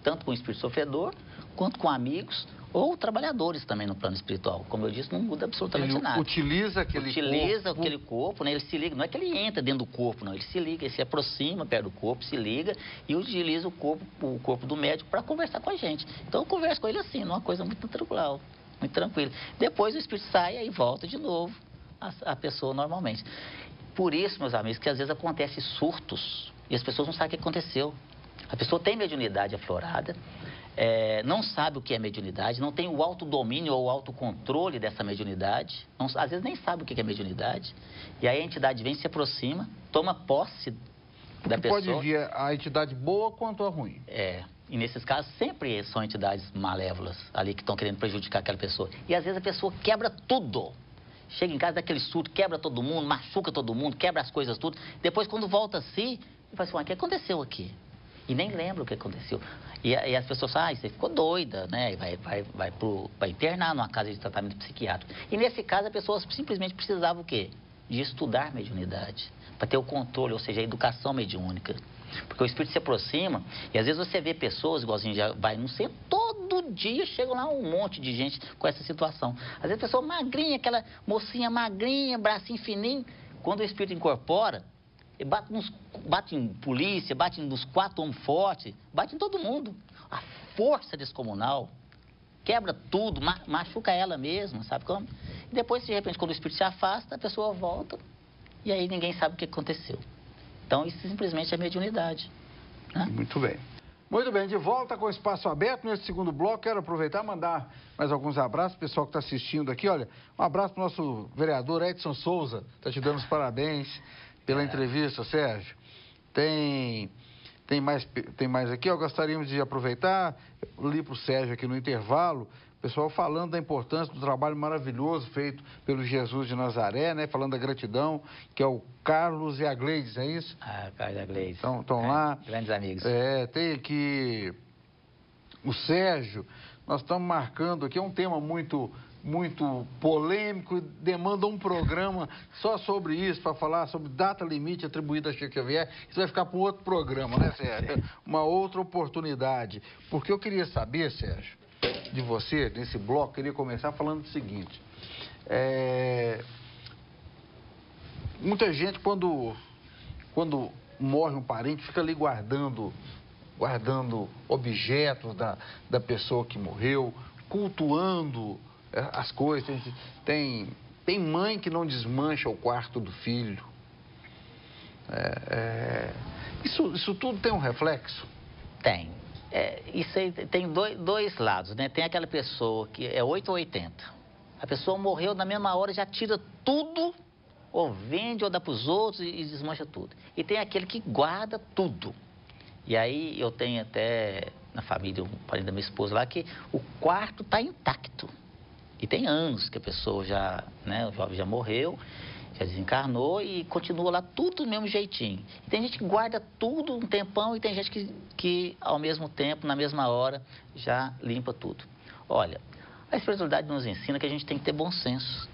[SPEAKER 2] tanto com o espírito sofredor, quanto com amigos ou trabalhadores também no plano espiritual. Como eu disse, não muda absolutamente nada.
[SPEAKER 1] Utiliza aquele
[SPEAKER 2] corpo, né? Ele se liga, não é que ele entra dentro do corpo, não. Ele se liga, ele se aproxima perto do corpo, se liga e utiliza o corpo do médico para conversar com a gente. Então, eu converso com ele assim, numa coisa muito tranquila, muito tranquila. Depois o espírito sai e volta de novo a pessoa normalmente. Por isso, meus amigos, que às vezes acontecem surtos e as pessoas não sabem o que aconteceu. A pessoa tem mediunidade aflorada, não sabe o que é mediunidade, não tem o autodomínio ou o autocontrole dessa mediunidade, às vezes nem sabe o que é mediunidade, e aí a entidade vem, se aproxima, toma posse da pessoa.
[SPEAKER 1] Pode vir a entidade boa quanto a ruim.
[SPEAKER 2] E nesses casos sempre são entidades malévolas ali que estão querendo prejudicar aquela pessoa. E às vezes a pessoa quebra tudo. Chega em casa daquele surto, quebra todo mundo, machuca todo mundo, quebra as coisas tudo. Depois, quando volta assim, fala assim, o que aconteceu aqui? E nem lembra o que aconteceu. E as pessoas falam, você ficou doida, né? E vai internar numa casa de tratamento psiquiátrico. E nesse caso, a pessoa simplesmente precisava o quê? De estudar mediunidade, para ter o controle, ou seja, a educação mediúnica. Porque o espírito se aproxima e às vezes você vê pessoas, igualzinho já vai no centro, todo dia chegam lá um monte de gente com essa situação. Às vezes a pessoa magrinha, aquela mocinha magrinha, bracinho fininho, quando o espírito incorpora, bate em polícia, bate nos 4 homens fortes, bate em todo mundo. A força descomunal quebra tudo, machuca ela mesma, sabe como? E depois, de repente, quando o espírito se afasta, a pessoa volta e aí ninguém sabe o que aconteceu. Então, isso simplesmente é mediunidade. Né?
[SPEAKER 1] Muito bem. Muito bem, de volta com o Espaço Aberto. Nesse segundo bloco, quero aproveitar e mandar mais alguns abraços pro pessoal que está assistindo aqui. Olha, um abraço para o nosso vereador Edson Souza, está te dando os parabéns pela entrevista, Sérgio. Tem mais aqui, gostaríamos de aproveitar, eu li para o Sérgio aqui no intervalo, o pessoal falando da importância do trabalho maravilhoso feito pelo Jesus de Nazaré, né? Falando da gratidão, que é o Carlos e a Gleides, é isso?
[SPEAKER 2] Carlos e a Gleides.
[SPEAKER 1] Estão lá.
[SPEAKER 2] Grandes amigos.
[SPEAKER 1] Tem aqui o Sérgio, nós estamos marcando aqui, é um tema muito polêmico, demanda um programa só sobre isso, para falar sobre data limite atribuída a Chico Xavier. Isso vai ficar para um outro programa, né, Sérgio? Uma outra oportunidade. Porque eu queria saber, Sérgio, de você, nesse bloco, queria começar falando o seguinte. Muita gente, quando morre um parente, fica ali guardando objetos da pessoa que morreu, cultuando as coisas. Tem mãe que não desmancha o quarto do filho. Isso tudo tem um reflexo?
[SPEAKER 2] Tem. Isso aí tem dois lados, né? Tem aquela pessoa que é 8 ou 80. A pessoa morreu na mesma hora, já tira tudo, ou vende, ou dá para os outros e desmancha tudo. E tem aquele que guarda tudo. E aí eu tenho até na família, um parente da minha esposa lá, que o quarto está intacto. E tem anos que a pessoa já, né, o jovem já morreu, já desencarnou e continua lá tudo do mesmo jeitinho. E tem gente que guarda tudo um tempão e tem gente que ao mesmo tempo, na mesma hora, já limpa tudo. Olha, a espiritualidade nos ensina que a gente tem que ter bom senso.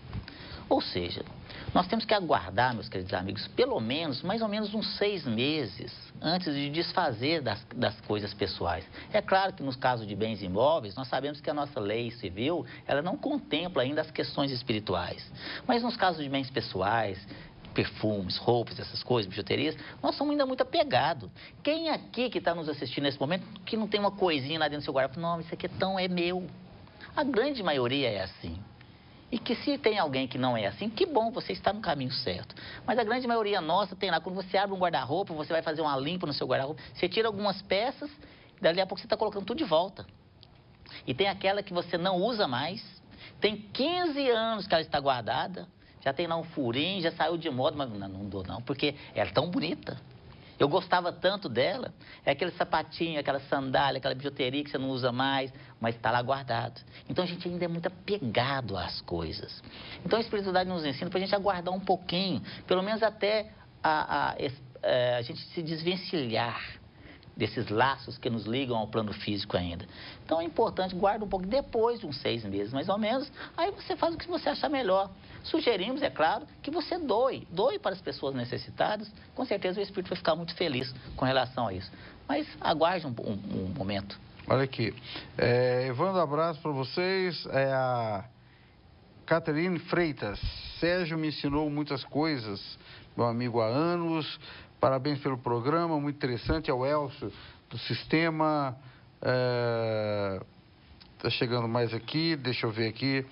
[SPEAKER 2] Ou seja, nós temos que aguardar, meus queridos amigos, pelo menos, mais ou menos uns 6 meses antes de desfazer das coisas pessoais. É claro que nos casos de bens imóveis, nós sabemos que a nossa lei civil, ela não contempla ainda as questões espirituais. Mas nos casos de bens pessoais, perfumes, roupas, essas coisas, bijuterias, nós somos ainda muito apegados. Quem aqui que está nos assistindo nesse momento, que não tem uma coisinha lá dentro do seu guarda, não, isso aqui é meu. A grande maioria é assim. E que se tem alguém que não é assim, que bom, você está no caminho certo. Mas a grande maioria nossa tem lá, quando você abre um guarda-roupa, você vai fazer uma limpa no seu guarda-roupa, você tira algumas peças, dali a pouco você está colocando tudo de volta. E tem aquela que você não usa mais, tem 15 anos que ela está guardada, já tem lá um furinho, já saiu de moda, mas não dou não, porque ela é tão bonita. Eu gostava tanto dela, é aquele sapatinho, aquela sandália, aquela bijuteria que você não usa mais, mas está lá guardado. Então a gente ainda é muito apegado às coisas. Então a espiritualidade nos ensina para a gente aguardar um pouquinho, pelo menos até a gente se desvencilhar desses laços que nos ligam ao plano físico ainda. Então é importante, guarda um pouco, depois de uns 6 meses mais ou menos, aí você faz o que você achar melhor. Sugerimos, é claro, que você doe para as pessoas necessitadas, com certeza o espírito vai ficar muito feliz com relação a isso. Mas aguarde um momento.
[SPEAKER 1] Olha aqui, Evandro, abraço para vocês, a Caterine Freitas, Sérgio me ensinou muitas coisas, meu amigo há anos, parabéns pelo programa, muito interessante, é o Elcio do Sistema, tá chegando mais aqui, deixa eu ver aqui.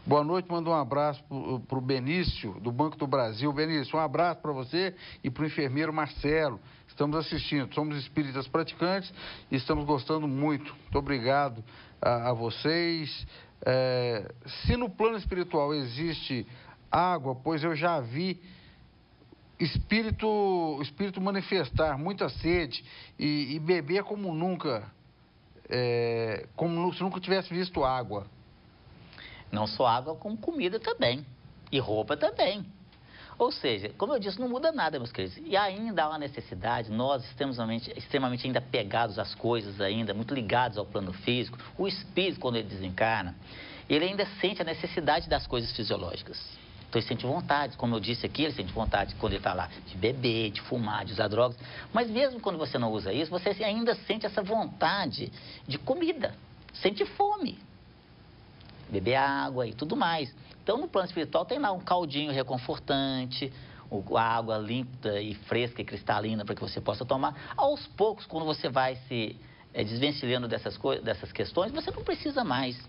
[SPEAKER 1] Boa noite, manda um abraço para o Benício, do Banco do Brasil. Benício, um abraço para você e para o enfermeiro Marcelo. Estamos assistindo, somos espíritas praticantes e estamos gostando muito. Muito obrigado a vocês. Se no plano espiritual existe água, pois eu já vi espírito manifestar muita sede e beber como nunca, como se nunca tivesse visto água.
[SPEAKER 2] Não só água, como comida também. E roupa também. Ou seja, como eu disse, não muda nada, meus queridos. E ainda há uma necessidade, nós extremamente ainda pegados às coisas ainda, muito ligados ao plano físico. O espírito, quando ele desencarna, ele ainda sente a necessidade das coisas fisiológicas. Então ele sente vontade, como eu disse aqui, ele sente vontade quando ele está lá de beber, de fumar, de usar drogas. Mas mesmo quando você não usa isso, você ainda sente essa vontade de comida, sente fome. Beber água e tudo mais. Então, no plano espiritual tem lá um caldinho reconfortante, a água limpa e fresca e cristalina para que você possa tomar. Aos poucos, quando você vai se desvencilhando dessas questões, você não precisa mais.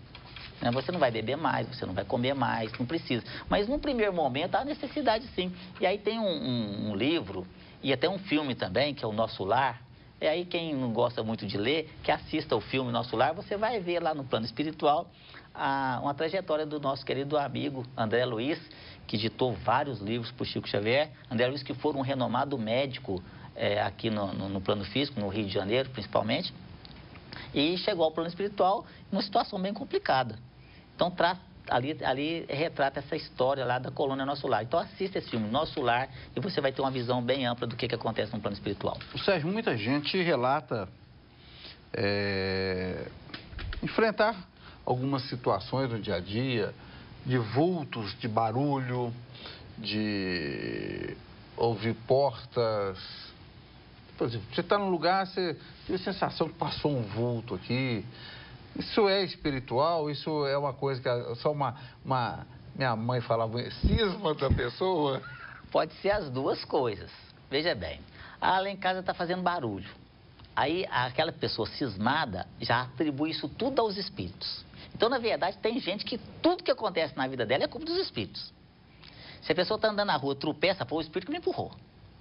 [SPEAKER 2] Né? Você não vai beber mais, você não vai comer mais, não precisa. Mas, num primeiro momento, há necessidade sim. E aí tem um livro e até um filme também, que é o Nosso Lar. E aí, quem não gosta muito de ler, que assista o filme Nosso Lar, você vai ver lá no plano espiritual uma trajetória do nosso querido amigo André Luiz, que ditou vários livros para o Chico Xavier. André Luiz, que foi um renomado médico aqui no plano físico, no Rio de Janeiro, principalmente, e chegou ao plano espiritual numa situação bem complicada. Então, ali retrata essa história lá da colônia Nosso Lar. Então, assista esse filme, Nosso Lar, e você vai ter uma visão bem ampla do que acontece no plano espiritual.
[SPEAKER 1] Sérgio, muita gente relata enfrentar algumas situações no dia a dia, de vultos, de barulho, de ouvir portas. Por exemplo, você está num lugar, você tem a sensação que passou um vulto aqui. Isso é espiritual? Isso é uma coisa que só minha mãe falava, cisma da pessoa?
[SPEAKER 2] Pode ser as duas coisas. Veja bem, lá em casa está fazendo barulho. Aí aquela pessoa cismada já atribui isso tudo aos espíritos. Então, na verdade, tem gente que tudo que acontece na vida dela é culpa dos espíritos. Se a pessoa está andando na rua, tropeça, foi o espírito que me empurrou.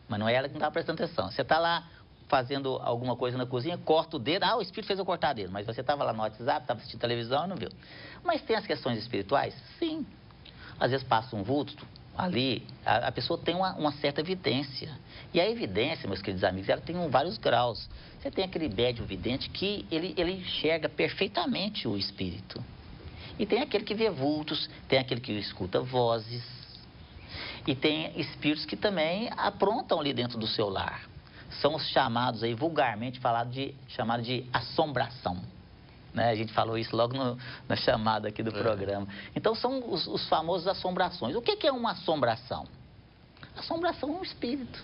[SPEAKER 2] Mas não é ela que não está prestando atenção. Você está lá fazendo alguma coisa na cozinha, corta o dedo, o espírito fez eu cortar o dedo. Mas você estava lá no WhatsApp, estava assistindo televisão e não viu. Mas tem as questões espirituais? Sim. Às vezes passa um vulto ali, a pessoa tem uma certa evidência. E a evidência, meus queridos amigos, ela tem vários graus. Você tem aquele médium vidente que ele enxerga perfeitamente o espírito. E tem aquele que vê vultos, tem aquele que escuta vozes. E tem espíritos que também aprontam ali dentro do seu lar. São os chamados aí, vulgarmente chamado de assombração. Né? A gente falou isso logo na chamada aqui do programa. Então, são os famosos assombrações. O que é uma assombração? Assombração é um espírito.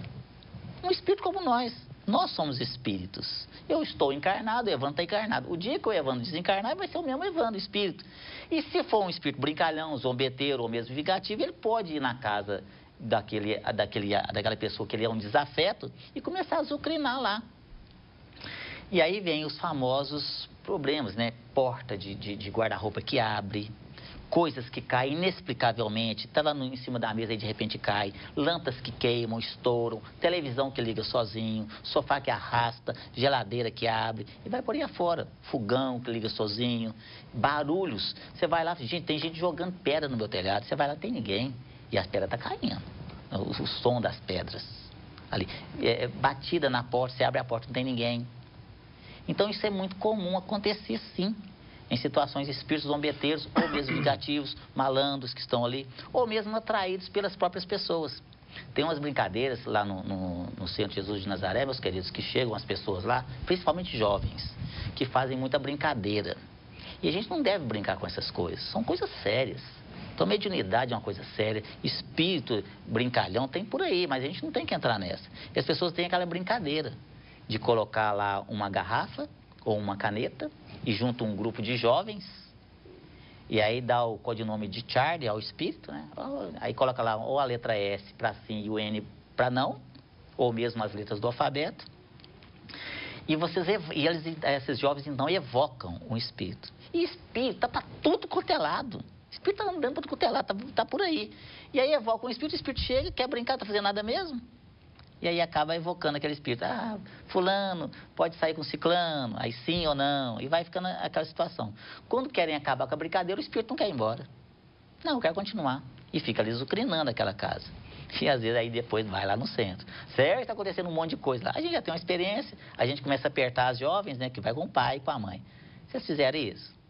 [SPEAKER 2] Um espírito como nós. Nós somos espíritos. Eu estou encarnado, o Evandro está encarnado. O dia que o Evandro desencarnar, vai ser o mesmo Evandro, espírito. E se for um espírito brincalhão, zombeteiro ou mesmo vingativo, ele pode ir na casa daquela pessoa que ele é um desafeto e começar a azucrinar lá. E aí vem os famosos problemas, né? Porta de guarda-roupa que abre, coisas que caem inexplicavelmente, está lá em cima da mesa e de repente cai, lâmpadas que queimam, estouram, televisão que liga sozinho, sofá que arrasta, geladeira que abre e vai por aí afora, fogão que liga sozinho, barulhos. Você vai lá, gente, tem gente jogando pedra no meu telhado, você vai lá, tem ninguém e as pedras estão caindo, o som das pedras ali, batida na porta, você abre a porta, não tem ninguém. Então, isso é muito comum acontecer, sim, em situações de espíritos zombeteiros, ou mesmo vingativos, malandros que estão ali, ou mesmo atraídos pelas próprias pessoas. Tem umas brincadeiras lá no Centro Jesus de Nazaré, meus queridos, que chegam as pessoas lá, principalmente jovens, que fazem muita brincadeira. E a gente não deve brincar com essas coisas, são coisas sérias. Então, mediunidade é uma coisa séria, espírito brincalhão tem por aí, mas a gente não tem que entrar nessa. E as pessoas têm aquela brincadeira de colocar lá uma garrafa ou uma caneta e junto um grupo de jovens, e aí dá o codinome de Charlie ao espírito, né? Aí coloca lá ou a letra S para sim e o N para não, ou mesmo as letras do alfabeto. E esses jovens então evocam um espírito. E espírito tá para tudo quanto é lado. O espírito está andando para tudo quanto é lado, tá por aí. E aí evoca um espírito, o espírito chega, quer brincar, tá fazendo nada mesmo. E aí acaba evocando aquele espírito. Ah, fulano pode sair com ciclano, aí sim ou não. E vai ficando aquela situação. Quando querem acabar com a brincadeira, o espírito não quer ir embora. Não, quer continuar. E fica ali zucrinando aquela casa. E às vezes aí depois vai lá no centro. Certo, está acontecendo um monte de coisa lá. A gente já tem uma experiência, a gente começa a apertar as jovens, né? Que vai com o pai e com a mãe. Vocês fizeram isso?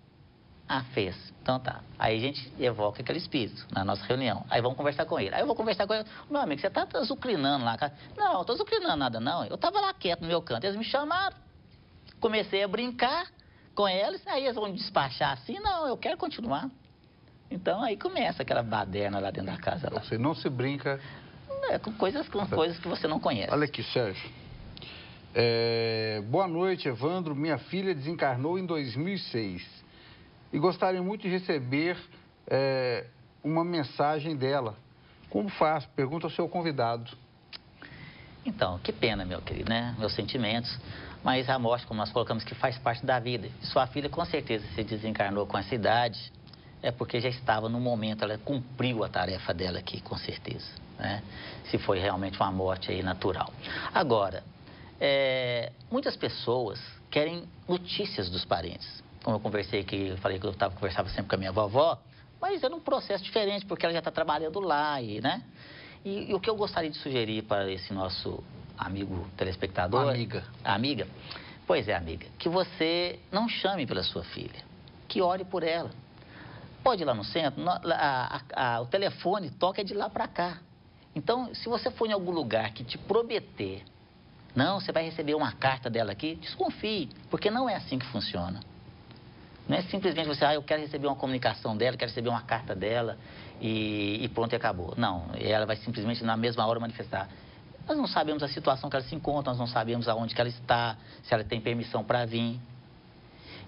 [SPEAKER 2] Ah, fez. Então tá. Aí a gente evoca aquele espírito na nossa reunião. Aí vamos conversar com ele. Aí eu vou conversar com ele. Meu amigo, você está azucrinando lá? Não, eu estou azucrinando nada não. Eu estava lá quieto no meu canto. Eles me chamaram. Comecei a brincar com eles. Aí eles vão me despachar assim. Não, eu quero continuar. Então aí começa aquela baderna lá dentro da casa. Lá.
[SPEAKER 1] Você não se brinca...
[SPEAKER 2] com coisas que você não conhece.
[SPEAKER 1] Olha aqui, Sérgio. Boa noite, Evandro. Minha filha desencarnou em 2006. E gostaria muito de receber uma mensagem dela. Como faço? Pergunta ao seu convidado.
[SPEAKER 2] Então, que pena, meu querido, né? Meus sentimentos. Mas a morte, como nós colocamos, que faz parte da vida. Sua filha, com certeza, se desencarnou com essa idade, é porque já estava no momento, ela cumpriu a tarefa dela aqui, com certeza, né? Se foi realmente uma morte aí natural. Agora, muitas pessoas querem notícias dos parentes. Como eu conversei aqui, eu falei que eu conversava sempre com a minha vovó, mas é num processo diferente, porque ela já está trabalhando lá, né? E o que eu gostaria de sugerir para esse nosso amigo telespectador... Amiga? Pois é, amiga. Que você não chame pela sua filha, que ore por ela. Pode ir lá no centro, o telefone toca de lá para cá. Então, se você for em algum lugar que te prometer, não, você vai receber uma carta dela aqui, desconfie, porque não é assim que funciona. Não é simplesmente você, eu quero receber uma comunicação dela, quero receber uma carta dela e pronto, e acabou. Não, ela vai simplesmente na mesma hora manifestar. Nós não sabemos a situação que ela se encontra, nós não sabemos aonde que ela está, se ela tem permissão para vir.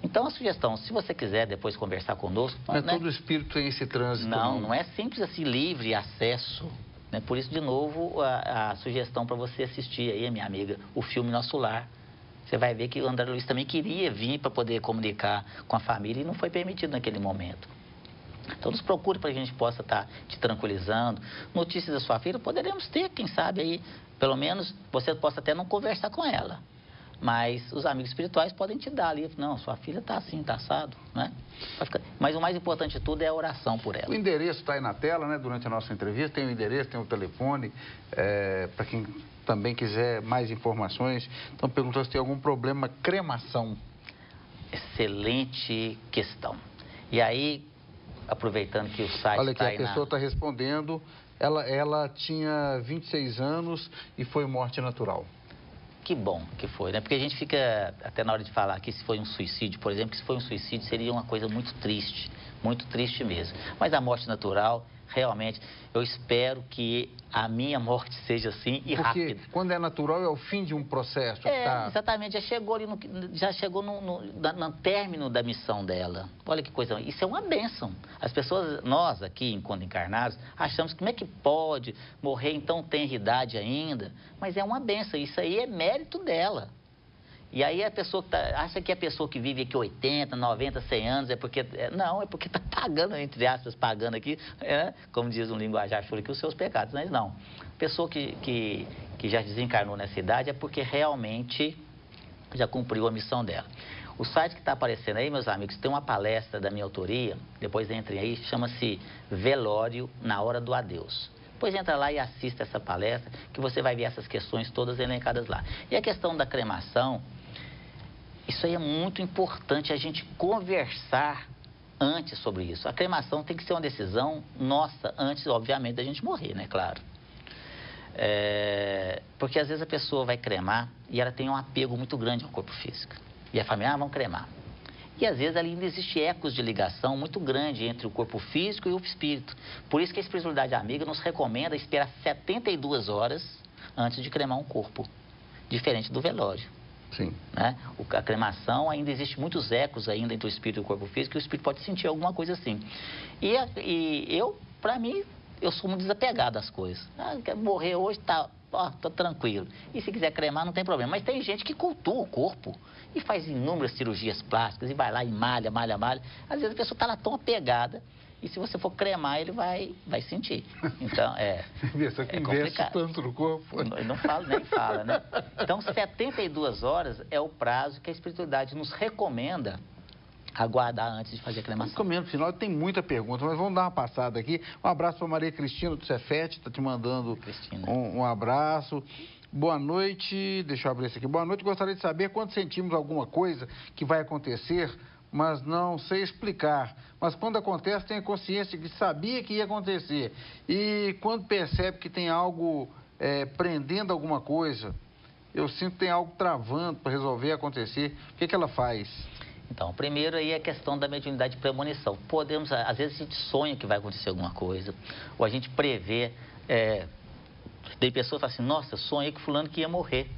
[SPEAKER 2] Então, a sugestão, se você quiser depois conversar conosco...
[SPEAKER 1] Não é todo espírito tem esse trânsito.
[SPEAKER 2] Não é simples assim, livre acesso. Né? Por isso, de novo, a sugestão para você assistir aí, minha amiga, o filme Nosso Lar. Você vai ver que o André Luiz também queria vir para poder comunicar com a família e não foi permitido naquele momento. Então, nos procure para que a gente possa estar te tranquilizando. Notícias da sua filha, poderemos ter, quem sabe aí, pelo menos você possa até não conversar com ela. Mas os amigos espirituais podem te dar ali, não, sua filha está assim, está assado, né? Mas o mais importante de tudo é a oração por ela.
[SPEAKER 1] O endereço está aí na tela, né, durante a nossa entrevista, tem o endereço, tem o telefone, para quem também quiser mais informações. Então, perguntou se tem algum problema, cremação.
[SPEAKER 2] Excelente questão. E aí, aproveitando que o site
[SPEAKER 1] olha aqui, a pessoa está respondendo, ela tinha 26 anos e foi morte natural.
[SPEAKER 2] Que bom que foi, né? Porque a gente fica, até na hora de falar aqui, se foi um suicídio, por exemplo, que se foi um suicídio seria uma coisa muito triste mesmo. Mas a morte natural, realmente, eu espero que a minha morte seja assim e rápida.
[SPEAKER 1] Porque quando é natural é o fim de um processo.
[SPEAKER 2] Exatamente, já chegou no término da missão dela. Olha que coisa, isso é uma bênção. As pessoas, nós aqui, enquanto encarnados, achamos que como é que pode morrer em tão tenra idade ainda? Mas é uma bênção, isso aí é mérito dela. E aí a pessoa acha que a pessoa que vive aqui 80, 90, 100 anos é porque... Não, é porque está pagando, entre aspas, pagando aqui, como diz um linguajar chulo aqui, os seus pecados. Mas não. A pessoa que já desencarnou nessa idade é porque realmente já cumpriu a missão dela. O site que está aparecendo aí, meus amigos, tem uma palestra da minha autoria, depois entrem aí, chama-se Velório na Hora do Adeus. Depois entra lá e assista essa palestra, que você vai ver essas questões todas elencadas lá. E a questão da cremação... Isso aí é muito importante a gente conversar antes sobre isso. A cremação tem que ser uma decisão nossa antes, obviamente, da gente morrer, né? Claro. Porque às vezes a pessoa vai cremar e ela tem um apego muito grande ao corpo físico. E a família, vamos cremar. E às vezes ali ainda existe ecos de ligação muito grande entre o corpo físico e o espírito. Por isso que a espiritualidade amiga nos recomenda esperar 72 horas antes de cremar um corpo, diferente do velório.
[SPEAKER 1] Sim.
[SPEAKER 2] Né? A cremação ainda existe muitos ecos ainda entre o espírito e o corpo físico, e o espírito pode sentir alguma coisa assim. E eu, para mim, eu sou muito desapegado às coisas. Quer morrer hoje, tá, tô tranquilo. E se quiser cremar, não tem problema. Mas tem gente que cultua o corpo e faz inúmeras cirurgias plásticas e vai lá e malha. Às vezes a pessoa está lá tão apegada. E se você for cremar, ele vai sentir. Então,
[SPEAKER 1] Você que investe tanto no corpo.
[SPEAKER 2] Não fala, nem fala, né? Então, 72 horas é o prazo que a espiritualidade nos recomenda aguardar antes de fazer a cremação.
[SPEAKER 1] Caminhando pro final, tem muita pergunta, mas vamos dar uma passada aqui. Um abraço para Maria Cristina do Cefete, está te mandando um abraço. Boa noite, deixa eu abrir isso aqui. Boa noite, gostaria de saber quando sentimos alguma coisa que vai acontecer, mas não sei explicar. Mas quando acontece, tenho consciência de que sabia que ia acontecer. E quando percebe que tem algo prendendo alguma coisa, eu sinto que tem algo travando para resolver acontecer. O que ela faz?
[SPEAKER 2] Então, primeiro aí é a questão da mediunidade de premonição. Às vezes a gente sonha que vai acontecer alguma coisa, ou a gente prevê. Tem pessoas que falam assim, nossa, eu sonhei que fulano que ia morrer.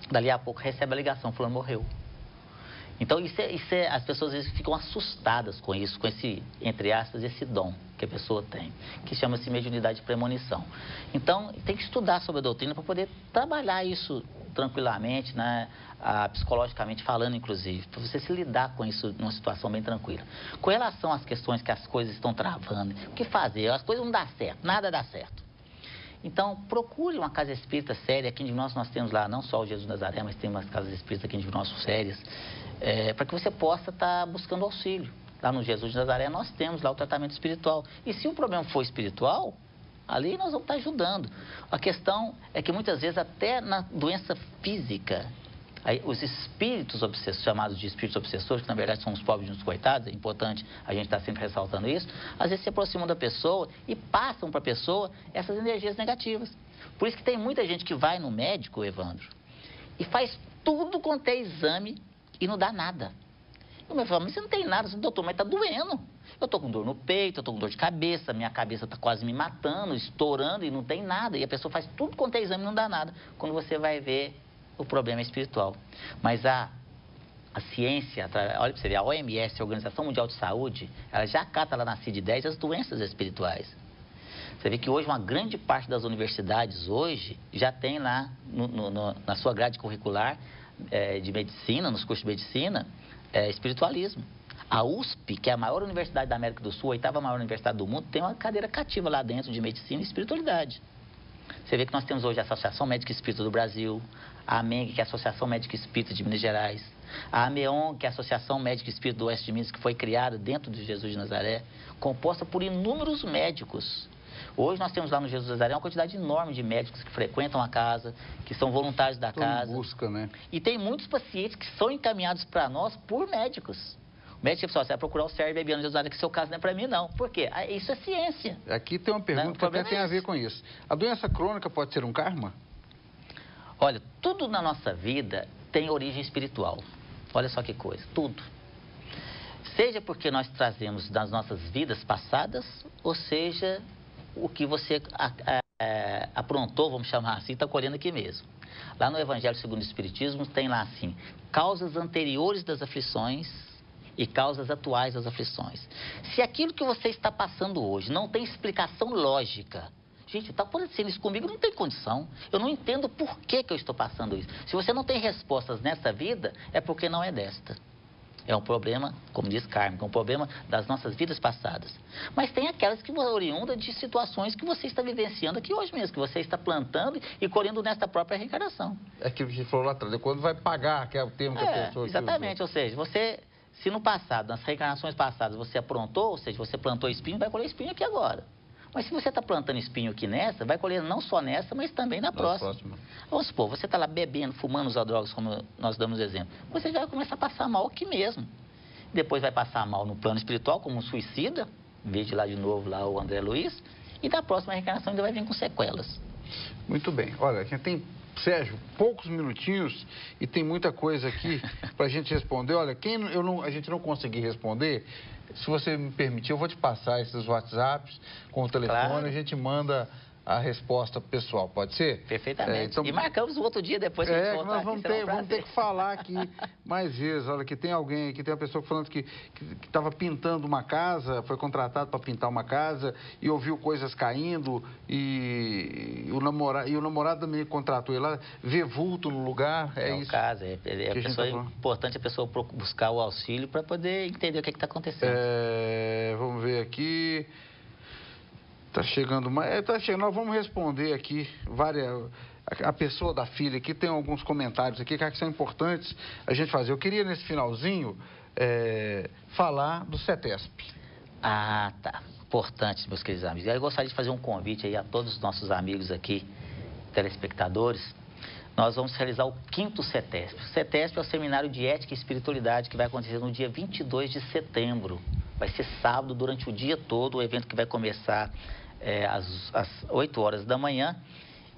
[SPEAKER 2] Dali a pouco recebe a ligação, fulano morreu. Então, as pessoas às vezes ficam assustadas com isso, com esse, entre aspas, esse dom que a pessoa tem, que chama-se mediunidade de premonição. Então, tem que estudar sobre a doutrina para poder trabalhar isso tranquilamente, né? Psicologicamente falando, inclusive, para você se lidar com isso numa situação bem tranquila. Com relação às questões que as coisas estão travando, o que fazer? As coisas não dão certo, nada dá certo. Então, procure uma casa espírita séria. Aqui em Divinópolis nós temos lá, não só o Jesus Nazaré, mas tem umas casas espíritas aqui em Divinópolis sérias, para que você possa estar buscando auxílio. Lá no Jesus de Nazaré nós temos lá o tratamento espiritual. E se o problema for espiritual, ali nós vamos estar ajudando. A questão é que muitas vezes até na doença física, os espíritos obsessores, chamados de espíritos obsessores, que na verdade são os pobres e os coitados, é importante a gente estar sempre ressaltando isso, às vezes se aproximam da pessoa e passam para a pessoa essas energias negativas. Por isso que tem muita gente que vai no médico, Evandro, e faz tudo quanto é exame e não dá nada. Eu me falo, mas você não tem nada, doutor, mas está doendo. Eu estou com dor no peito, eu estou com dor de cabeça, minha cabeça está quase me matando, estourando e não tem nada. E a pessoa faz tudo quanto é exame e não dá nada. Quando você vai ver, o problema é espiritual. Mas a ciência, olha para você ver, a OMS, a Organização Mundial de Saúde, ela já cata lá na CID-10 as doenças espirituais. Você vê que hoje uma grande parte das universidades hoje já tem lá na sua grade curricular de medicina, nos cursos de medicina, espiritualismo. A USP, que é a maior universidade da América do Sul, a 8ª maior universidade do mundo, tem uma cadeira cativa lá dentro de medicina e espiritualidade. Você vê que nós temos hoje a Associação Médica Espírita do Brasil, a AMENG, que é a Associação Médica Espírita de Minas Gerais, a AMEON, que é a Associação Médica Espírita do Oeste de Minas, que foi criada dentro de Jesus de Nazaré, composta por inúmeros médicos. Hoje nós temos lá no Jesus de Nazaré uma quantidade enorme de médicos que frequentam a casa, que são voluntários da casa.
[SPEAKER 1] Busca, né?
[SPEAKER 2] E tem muitos pacientes que são encaminhados para nós por médicos. O médico pessoal, você vai procurar o Sérgio Bebiano de Jesus, que seu caso não é para mim, não. Por quê? Isso é ciência.
[SPEAKER 1] Aqui tem uma pergunta que até tem a ver com isso. A doença crônica pode ser um karma?
[SPEAKER 2] Olha, tudo na nossa vida tem origem espiritual. Olha só que coisa, tudo. Seja porque nós trazemos das nossas vidas passadas, ou seja, o que você aprontou, vamos chamar assim, está colhendo aqui mesmo. Lá no Evangelho segundo o Espiritismo tem lá assim, causas anteriores das aflições e causas atuais das aflições. Se aquilo que você está passando hoje não tem explicação lógica, gente, está acontecendo isso comigo, não tem condição. Eu não entendo por que eu estou passando isso. Se você não tem respostas nessa vida, é porque não é desta. É um problema, como diz kármico, é um problema das nossas vidas passadas. Mas tem aquelas que oriundam de situações que você está vivenciando aqui hoje mesmo, que você está plantando e colhendo nesta própria reencarnação.
[SPEAKER 1] É aquilo que a gente falou lá atrás, quando vai pagar, que é o termo que a pessoa...
[SPEAKER 2] Exatamente, ou seja, você... Se no passado, nas reencarnações passadas, você aprontou, ou seja, você plantou espinho, vai colher espinho aqui agora. Mas se você está plantando espinho aqui nessa, vai colher não só nessa, mas também na próxima. Vamos supor, você está lá bebendo, fumando, usando drogas, como nós damos exemplo. Você já vai começar a passar mal aqui mesmo. Depois vai passar mal no plano espiritual, como um suicida, veja lá de novo lá o André Luiz, e da próxima reencarnação ainda vai vir com sequelas.
[SPEAKER 1] Muito bem. Olha, a gente tem, Sérgio, poucos minutinhos e tem muita coisa aqui para a gente responder. Olha, a gente não conseguir responder, se você me permitir, eu vou te passar esses WhatsApps com o telefone,
[SPEAKER 2] claro.
[SPEAKER 1] A gente manda a resposta pessoal, pode ser?
[SPEAKER 2] Perfeitamente. E marcamos o outro dia depois que a gente voltar
[SPEAKER 1] nós vamos, vamos ter que falar aqui mais vezes. Olha, que tem alguém aqui, tem uma pessoa falando que estava pintando uma casa, foi contratado para pintar uma casa e ouviu coisas caindo e o namorado também contratou ele lá, vê vulto no lugar, é isso.
[SPEAKER 2] Caso, importante a pessoa buscar o auxílio para poder entender o que está acontecendo.
[SPEAKER 1] Vamos ver aqui. Tá chegando mais. Nós vamos responder aqui a pessoa da filha aqui tem alguns comentários aqui que são importantes a gente fazer. Eu queria nesse finalzinho falar do CETESP.
[SPEAKER 2] Ah, tá. Importante, meus queridos amigos. Eu gostaria de fazer um convite aí a todos os nossos amigos aqui, telespectadores. Nós vamos realizar o 5º CETESP. O CETESP é o Seminário de Ética e Espiritualidade que vai acontecer no dia 22 de setembro. Vai ser sábado, durante o dia todo, o evento que vai começar às 8 horas da manhã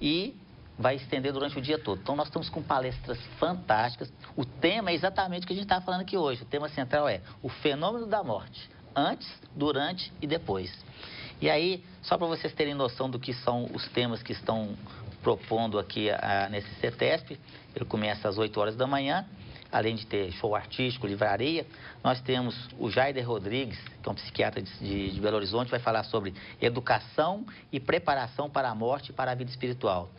[SPEAKER 2] e vai estender durante o dia todo. Então, nós estamos com palestras fantásticas. O tema é exatamente o que a gente está falando aqui hoje. O tema central é o fenômeno da morte, antes, durante e depois. E aí, só para vocês terem noção do que são os temas que estão propondo aqui nesse CETESP, ele começa às 8 horas da manhã. Além de ter show artístico, livraria, nós temos o Jaider Rodrigues, que é um psiquiatra de Belo Horizonte, vai falar sobre educação e preparação para a morte e para a vida espiritual.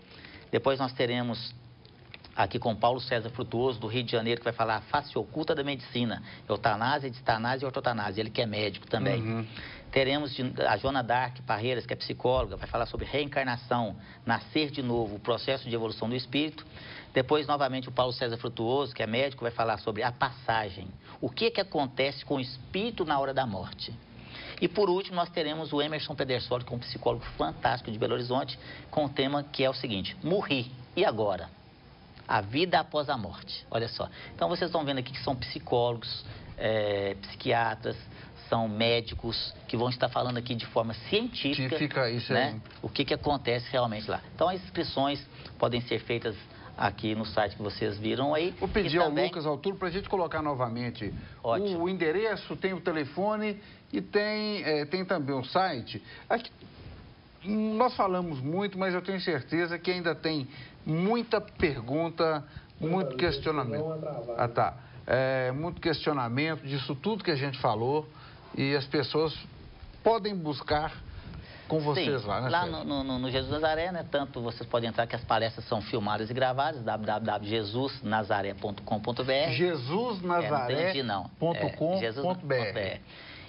[SPEAKER 2] Depois nós teremos aqui com Paulo César Frutuoso, do Rio de Janeiro, que vai falar a face oculta da medicina, eutanásia, distanásia e ortotanásia, ele que é médico também.
[SPEAKER 1] Uhum.
[SPEAKER 2] Teremos a Joana Dark Parreiras, que é psicóloga, vai falar sobre reencarnação, nascer de novo, o processo de evolução do espírito. Depois, novamente, o Paulo César Frutuoso, que é médico, vai falar sobre a passagem. O que acontece com o espírito na hora da morte. E, por último, nós teremos o Emerson Pedersoli, que é um psicólogo fantástico de Belo Horizonte, com o tema que é o seguinte: morri, e agora? A vida após a morte. Olha só. Então, vocês estão vendo aqui que são psicólogos, psiquiatras, são médicos que vão estar falando aqui de forma científica,
[SPEAKER 1] isso
[SPEAKER 2] né, o que acontece realmente lá. Então, as inscrições podem ser feitas aqui no site que vocês viram aí.
[SPEAKER 1] Vou pedir ao Lucas Arturo para a gente colocar novamente o endereço, tem o telefone e tem também o site. Aqui, nós falamos muito, mas eu tenho certeza que ainda tem muita pergunta, muito questionamento. Muito questionamento disso tudo que a gente falou e as pessoas podem buscar com vocês. Sim, lá, né?
[SPEAKER 2] Lá no Jesus Nazaré, né? Tanto vocês podem entrar que as palestras são filmadas e gravadas, www.jesusnazaré.com.br.
[SPEAKER 1] jesusnazaré.com.br.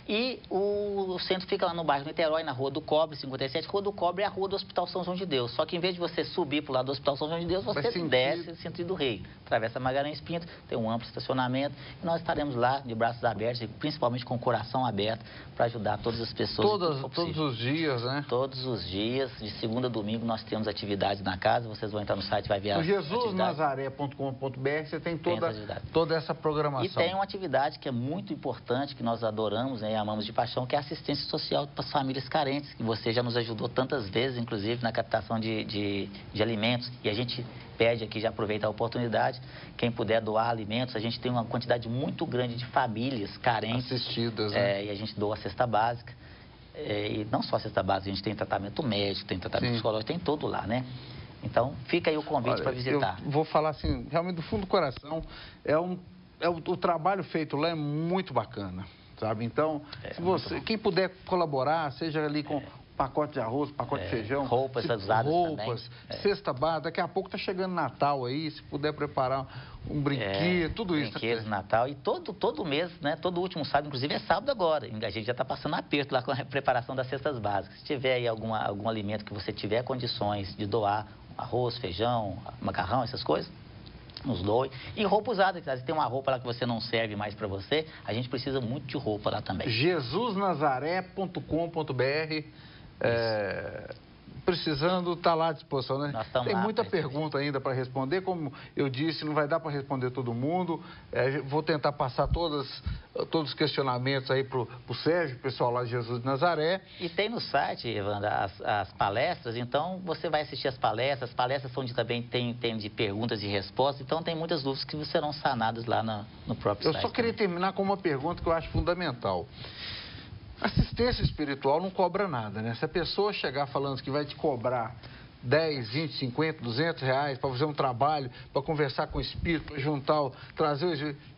[SPEAKER 2] E o centro fica lá no bairro Niterói, na Rua do Cobre, 57. Rua do Cobre é a rua do Hospital São João de Deus. Só que em vez de você subir para o lado do Hospital São João de Deus, você desce no sentido do Rio. Atravessa Magalhães Pinto, tem um amplo estacionamento. E nós estaremos lá de braços abertos, e principalmente com o coração aberto, para ajudar todas as pessoas.
[SPEAKER 1] Todos os dias, né?
[SPEAKER 2] Todos os dias, de segunda a domingo, nós temos atividades na casa. Vocês vão entrar no site e vai ver as atividades.
[SPEAKER 1] jesusnazaré.com.br, você tem toda essa programação.
[SPEAKER 2] E tem uma atividade que é muito importante, que nós adoramos, né, e amamos de paixão, que é a assistência social para as famílias carentes, que você já nos ajudou tantas vezes, inclusive na captação de alimentos. E a gente pede aqui, já aproveita a oportunidade, quem puder doar alimentos, a gente tem uma quantidade muito grande de famílias carentes.
[SPEAKER 1] Assistidas, né?
[SPEAKER 2] E a gente doa a cesta básica. E não só a cesta básica, a gente tem tratamento médico, tem tratamento psicológico, tem tudo lá, né? Então, fica aí o convite para visitar.
[SPEAKER 1] Eu vou falar assim, realmente do fundo do coração, o trabalho feito lá é muito bacana, sabe? Então, quem puder colaborar, seja ali com pacote de arroz, pacote de feijão,
[SPEAKER 2] roupas usadas também.
[SPEAKER 1] Cesta básica, daqui a pouco tá chegando Natal aí, se puder preparar um brinquedo, tudo isso.
[SPEAKER 2] Brinquedos, Natal, e todo mês, né, todo último sábado, inclusive é sábado agora, a gente já está passando aperto lá com a preparação das cestas básicas. Se tiver aí algum alimento que você tiver condições de doar, arroz, feijão, macarrão, essas coisas, nos doe. E roupa usada, se tem uma roupa lá que você não serve mais para você, a gente precisa muito de roupa lá também.
[SPEAKER 1] jesusnazaré.com.br. precisando, está lá à disposição, né? Tem muita
[SPEAKER 2] pergunta
[SPEAKER 1] pergunta ainda para responder, como eu disse, não vai dar para responder todo mundo. Vou tentar passar todos os questionamentos aí para o Sérgio, pessoal lá de Jesus de Nazaré.
[SPEAKER 2] E tem no site, Evandro, as palestras, então você vai assistir as palestras são também tem de perguntas e respostas, então tem muitas dúvidas que serão sanadas lá no próprio site.
[SPEAKER 1] Eu só queria terminar com uma pergunta que eu acho fundamental. Assistência espiritual não cobra nada, né? Se a pessoa chegar falando que vai te cobrar 10, 20, 50, 200 reais para fazer um trabalho, para conversar com o espírito, para juntar, trazer o...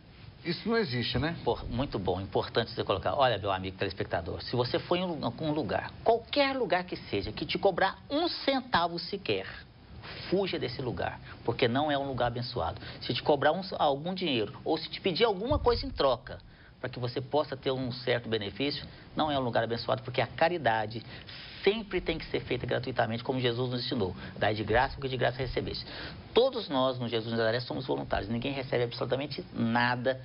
[SPEAKER 1] Isso não existe, né?
[SPEAKER 2] Muito bom, importante você colocar. Olha, meu amigo telespectador, se você for em um lugar, qualquer lugar que seja, que te cobrar 1 centavo sequer, fuja desse lugar, porque não é um lugar abençoado. Se te cobrar algum dinheiro, ou se te pedir alguma coisa em troca, para que você possa ter um certo benefício, não é um lugar abençoado, porque a caridade sempre tem que ser feita gratuitamente, como Jesus nos ensinou. Dai de graça o que de graça recebeste. Todos nós, no Jesus de Nazaré, somos voluntários. Ninguém recebe absolutamente nada.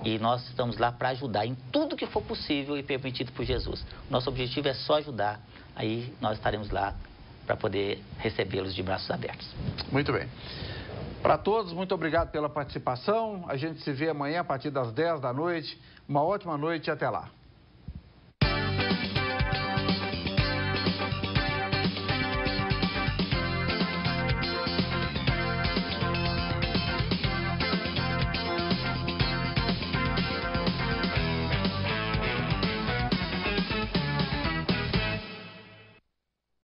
[SPEAKER 2] E nós estamos lá para ajudar em tudo que for possível e permitido por Jesus. Nosso objetivo é só ajudar. Aí nós estaremos lá para poder recebê-los de braços abertos.
[SPEAKER 1] Muito bem. Para todos, muito obrigado pela participação. A gente se vê amanhã a partir das 10 da noite. Uma ótima noite e até lá.